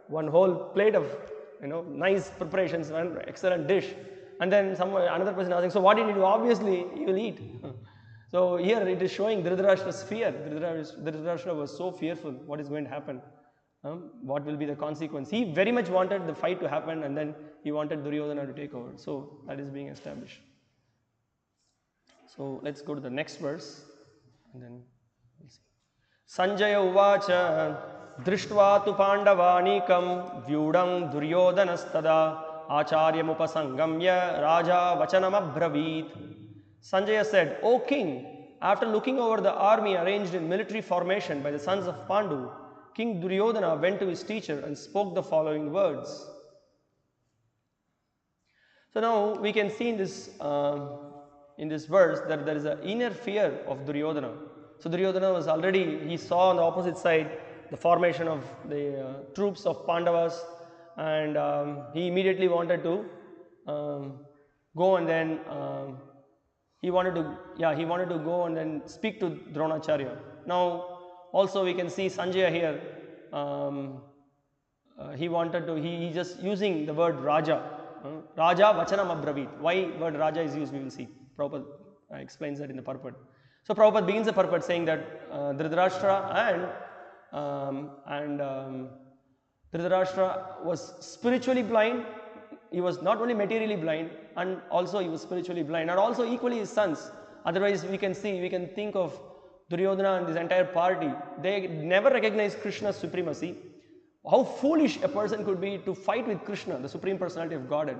one whole plate of nice preparations, one excellent dish, and then another person asking, so what did you do? Obviously you will eat. So here it is showing Dhritarashtra's fear. Dhritarashtra was so fearful. What is going to happen? What will be the consequence? He very much wanted the fight to happen, and then he wanted Duryodhana to take over. So that is being established. So let's go to the next verse, and then we'll see. Sanjaya uvacha drishtva tu pandavanikam vyudam Duryodanastada acharyamupasangamya raja vachanam abravit. Sanjaya said, O king, after looking over the army arranged in military formation by the sons of Pandu, King Duryodhana went to his teacher and spoke the following words. So now we can see in this verse that there is an inner fear of Duryodhana. So Duryodhana was he saw on the opposite side the formation of the troops of Pandavas, and he immediately wanted to go and then he wanted to go and then speak to Dronacharya. Now also we can see Sanjaya here, he just using the word Raja. Raja Vachanam Abravit. Why word Raja is used, we will see. Prabhupada explains that in the purport. So Prabhupada begins the purport saying that Dhritarashtra Dhritarashtra was spiritually blind. He was not only materially blind, and also he was spiritually blind, and also equally his sons. Otherwise, we can think of Duryodhana and this entire party. They never recognized Krishna's supremacy. How foolish a person could be to fight with Krishna, the Supreme Personality of Godhead,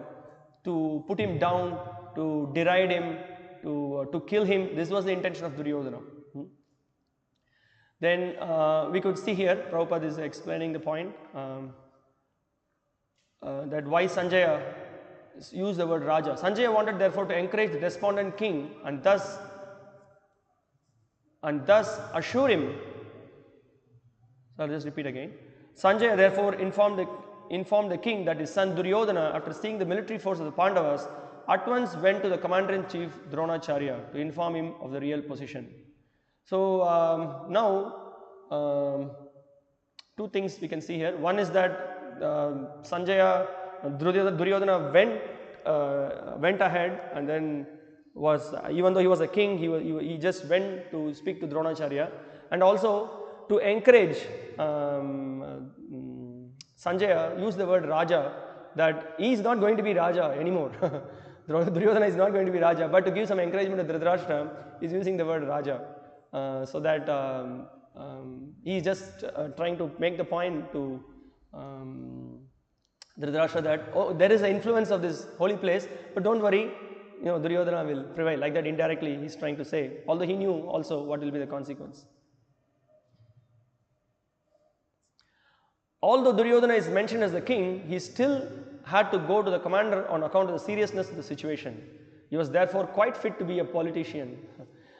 to put him down, to deride him, to kill him. This was the intention of Duryodhana. Then we could see here, Prabhupada is explaining the point that why Sanjaya used the word Raja. Sanjaya wanted therefore to encourage the despondent king and thus assure him. So I'll just repeat again. Sanjaya therefore informed the king that his son Duryodhana, after seeing the military force of the Pandavas, at once went to the commander-in-chief Dronacharya to inform him of the real position. So now two things we can see here. One is that Sanjaya, Duryodhana went ahead and then was, even though he was a king, he just went to speak to Dronacharya, and also to encourage Sanjaya used the word Raja, that he is not going to be Raja anymore. Duryodhana is not going to be Raja, but to give some encouragement to Dhritarashtra, he is using the word Raja, so that he is just trying to make the point to Dhritarashtra that there is an influence of this holy place, but don't worry, Duryodhana will prevail. Like that indirectly he is trying to say, although he knew also what will be the consequence. Although Duryodhana is mentioned as the king, he still had to go to the commander on account of the seriousness of the situation. He was therefore quite fit to be a politician.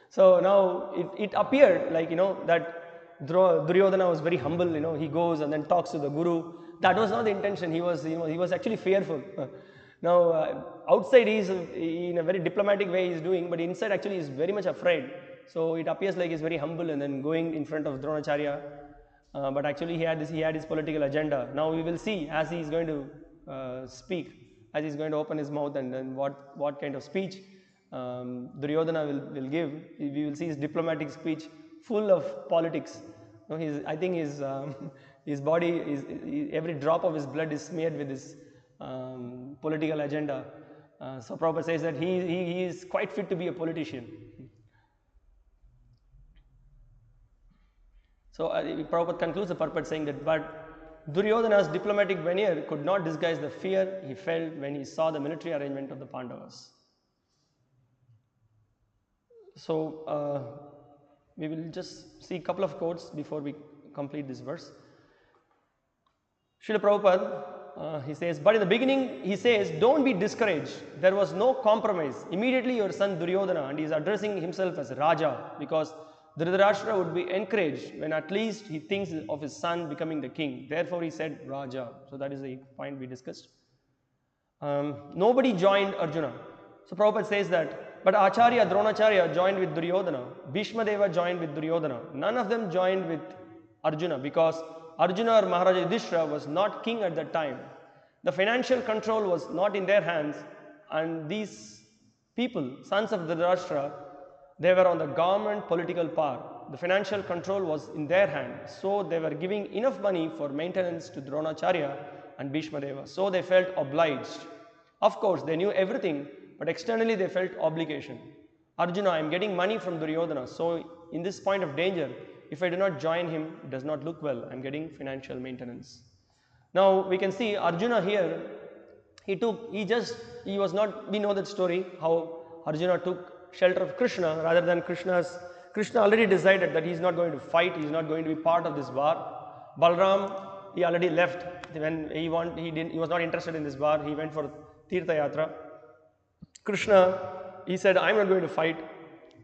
So now it appeared like, that Duryodhana was very humble, he goes and then talks to the guru. That was not the intention. He was actually fearful. Now outside he is in a very diplomatic way he is doing, but inside actually he is very much afraid. So it appears like he is very humble and then going in front of Dronacharya. But actually he had his political agenda. Now we will see as he is going to speak, as he is going to open his mouth, and then what kind of speech Duryodhana will give. We will see his diplomatic speech full of politics. I think his body, every drop of his blood is smeared with this political agenda. So Prabhupada says that he is quite fit to be a politician. So Prabhupada concludes the purport saying that, but Duryodhana's diplomatic veneer could not disguise the fear he felt when he saw the military arrangement of the Pandavas. So we will just see a couple of quotes before we complete this verse. Srila Prabhupada, he says, but in the beginning he says, don't be discouraged. There was no compromise. Immediately your son Duryodhana, and he is addressing himself as Raja, because Dhritarashtra would be encouraged when at least he thinks of his son becoming the king. Therefore he said Raja. So that is the point we discussed. Nobody joined Arjuna. So Prabhupada says that, but Acharya, Dronacharya joined with Duryodhana. Bhishma Deva joined with Duryodhana. None of them joined with Arjuna, because Arjuna or Maharaja Yudhishthira was not king at that time. The financial control was not in their hands, and these people, sons of Dhritarashtra, they were on the government political power. The financial control was in their hand. So they were giving enough money for maintenance to Dronacharya and Bhishma Deva. So they felt obliged. Of course, they knew everything, but externally they felt obligation. Arjuna, I am getting money from Duryodhana. So in this point of danger, if I do not join him, it does not look well. I am getting financial maintenance. Now we can see Arjuna here, we know that story, how Arjuna took shelter of Krishna rather than Krishna already decided that he is not going to fight, he is not going to be part of this war. Balram, he already left when he was not interested in this war, he went for Tirtha Yatra. Krishna, he said, I am not going to fight,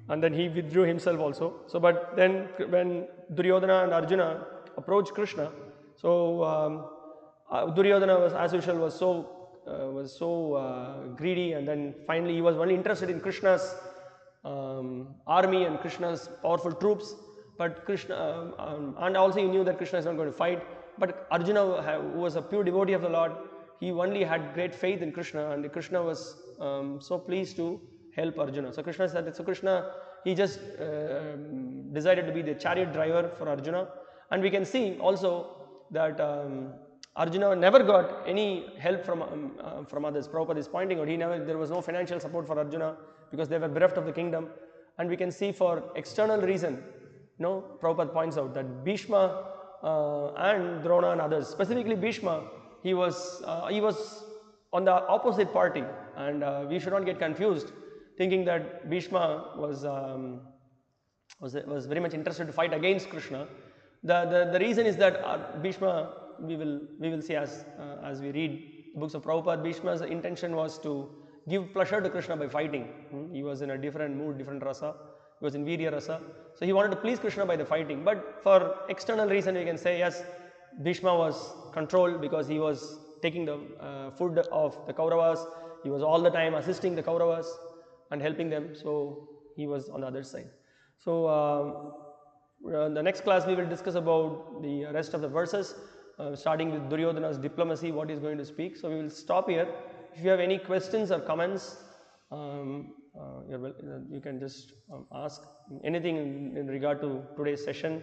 and then he withdrew himself also. So but then when Duryodhana and Arjuna approached Krishna, so Duryodhana was, as usual, was so greedy, and then finally he was only interested in Krishna's army and Krishna's powerful troops, but Krishna and also he knew that Krishna is not going to fight. But Arjuna, who was a pure devotee of the Lord, he only had great faith in Krishna, and Krishna was so pleased to help Arjuna. So Krishna said that, so Krishna, he just decided to be the chariot driver for Arjuna. And we can see also that Arjuna never got any help from others. Prabhupada is pointing out, there was no financial support for Arjuna because they were bereft of the kingdom. And we can see for external reason, Prabhupada points out that Bhishma and Drona and others, specifically Bhishma, he was on the opposite party, and we should not get confused thinking that Bhishma was very much interested to fight against Krishna. The reason is that Bhishma, we will see as we read the books of Prabhupada, Bhishma's intention was to give pleasure to Krishna by fighting. He was in a different mood, different rasa. He was in Virya rasa. So he wanted to please Krishna by the fighting. But for external reason, we can say yes, Bhishma was controlled because he was taking the food of the Kauravas. He was all the time assisting the Kauravas and helping them. So he was on the other side. So the next class we will discuss about the rest of the verses, starting with Duryodhana's diplomacy, what he's going to speak. So we will stop here. If you have any questions or comments, you can just ask anything in regard to today's session.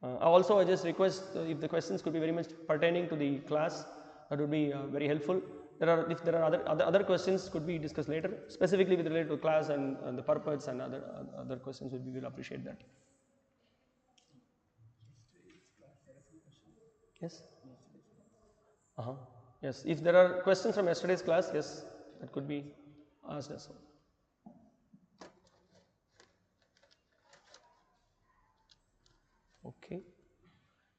Also, I just request if the questions could be very much pertaining to the class, that would be very helpful. If there are other questions, could be discussed later, specifically with related to class and the purpose and other questions. We will appreciate that. Yes. Yes. If there are questions from yesterday's class, yes, that could be asked as well. Okay.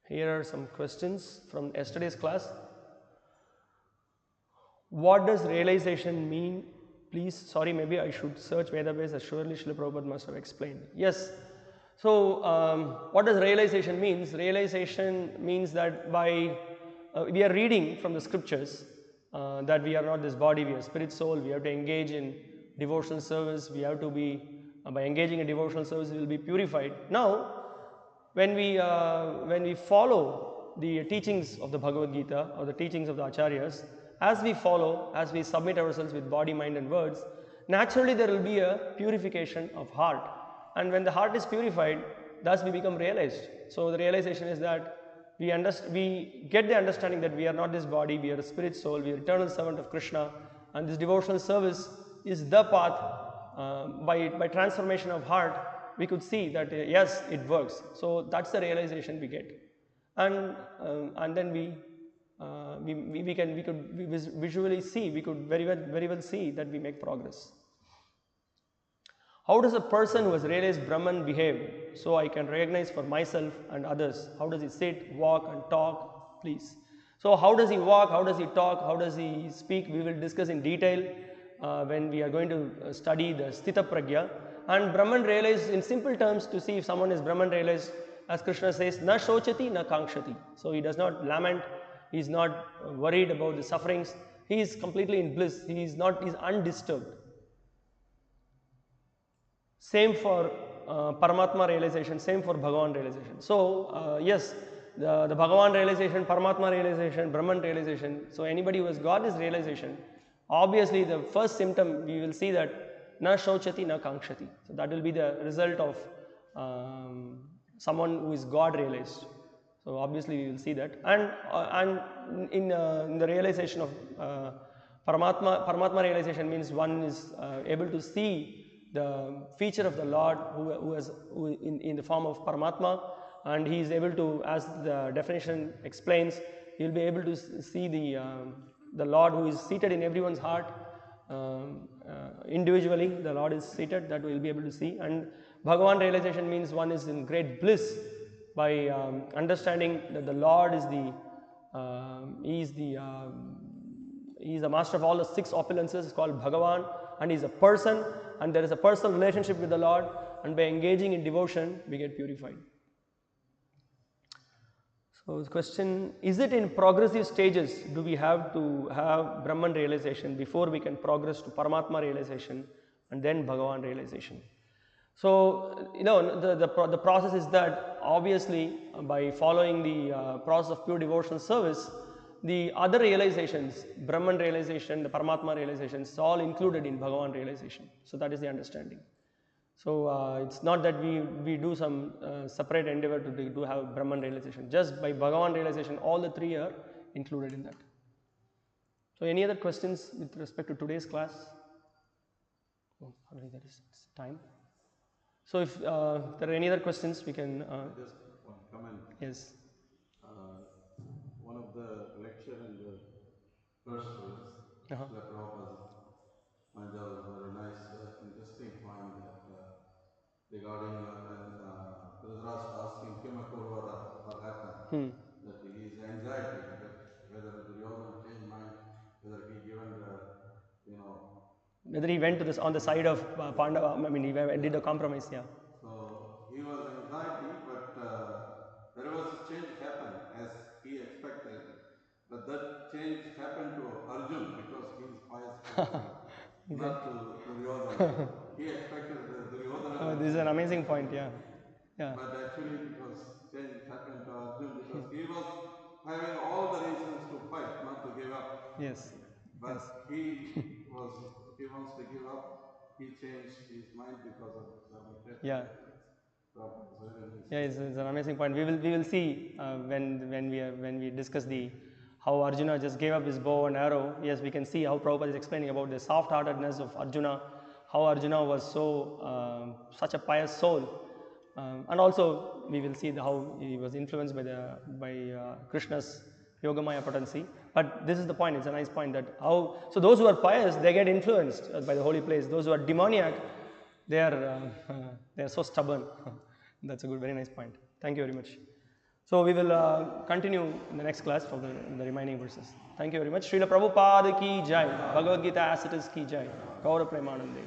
Here are some questions from yesterday's class. What does realization mean? Please, sorry, maybe I should search Vedabase, as surely Srila Prabhupada must have explained. Yes. So, what does realization means? Realization means that we are reading from the scriptures that we are not this body, we are spirit, soul. We have to engage in devotional service. We have to be, by engaging in devotional service, we will be purified. Now, when we follow the teachings of the Bhagavad Gita or the teachings of the Acharyas, as we submit ourselves with body, mind and words, naturally there will be a purification of heart. And when the heart is purified, thus we become realized. So the realization is that we get the understanding that we are not this body, we are a spirit, soul, we are eternal servant of Krishna, and this devotional service is the path. By transformation of heart, we could see that yes, it works. So that's the realization we get, and then we could visually see, we could very well see that we make progress. How does a person who has realized Brahman behave so I can recognize for myself and others? How does he sit, walk and talk? Please. So how does he walk? How does he talk? How does he speak? We will discuss in detail when we are going to study the Sthita Pragya. And Brahman realized, in simple terms, to see if someone is Brahman realized, as Krishna says, na shochati na kankshati. So he does not lament, he is not worried about the sufferings, he is completely in bliss, he is undisturbed. Same for Paramatma realization, same for Bhagavan realization. So yes, the Bhagavan realization, Paramatma realization, Brahman realization, so anybody who has got this realization, obviously the first symptom we will see that na shochati na kankshati. So that will be the result of someone who is God realized. So obviously we will see that, and in the realization of Paramatma realization means one is able to see the feature of the Lord who in the form of Paramatma, and he is able to, as the definition explains, he will be able to see the Lord who is seated in everyone's heart. Individually the Lord is seated, that we will be able to see. And Bhagavan realization means one is in great bliss by understanding that the Lord is he is the master of all the six opulences, called Bhagavan, and he is a person, and there is a personal relationship with the Lord, and by engaging in devotion we get purified. So the question, is it in progressive stages do we have to have Brahman realization before we can progress to Paramatma realization and then Bhagavan realization? So the process is that obviously by following the process of pure devotional service, the other realizations, Brahman realization, the Paramatma realization, is all included in Bhagavan realization. So that is the understanding. So it's not that we do some separate endeavor to have Brahman realization. Just by Bhagavan realization, all the three are included in that. So any other questions with respect to today's class? Oh, already there is time. So if there are any other questions, we can. Just one comment. Yes. One of the lecture in the first verse, Srila Prabhupada's point was very nice, interesting point that regarding when Dhritarashtra asked him, Kim Akurvata, what happened? That he is anxiety, that whether Duryodhana changed mind, whether he given the, whether he went to this on the side of Pandava, I mean, he did a compromise, yeah. So he was anxiety, but there was a change happened as he expected. But that change happened to Arjuna because he is pious person, not to Duryodhana. He expected the Duryodhana. This is an amazing point, yeah. Yeah. But actually, because change happened to Arjuna because he was having all the reasons to fight, not to give up. Yes. But Yes. he wants to give up. He changed his mind because of some Yeah. problems. Yeah, it's an amazing point. We will see when we discuss how Arjuna just gave up his bow and arrow. Yes, we can see how Prabhupada is explaining about the soft-heartedness of Arjuna, how Arjuna was so such a pious soul, and also we will see how he was influenced by Krishna's Yogamaya potency. But this is the point. It's a nice point that so those who are pious, they get influenced by the holy place. Those who are demoniac, they are so stubborn. That's a very nice point. Thank you very much. So we will continue in the next class for the remaining verses. Thank you very much. Srila Prabhupada ki jai. Bhagavad Gita as it is ki jai. Gaura Premanande.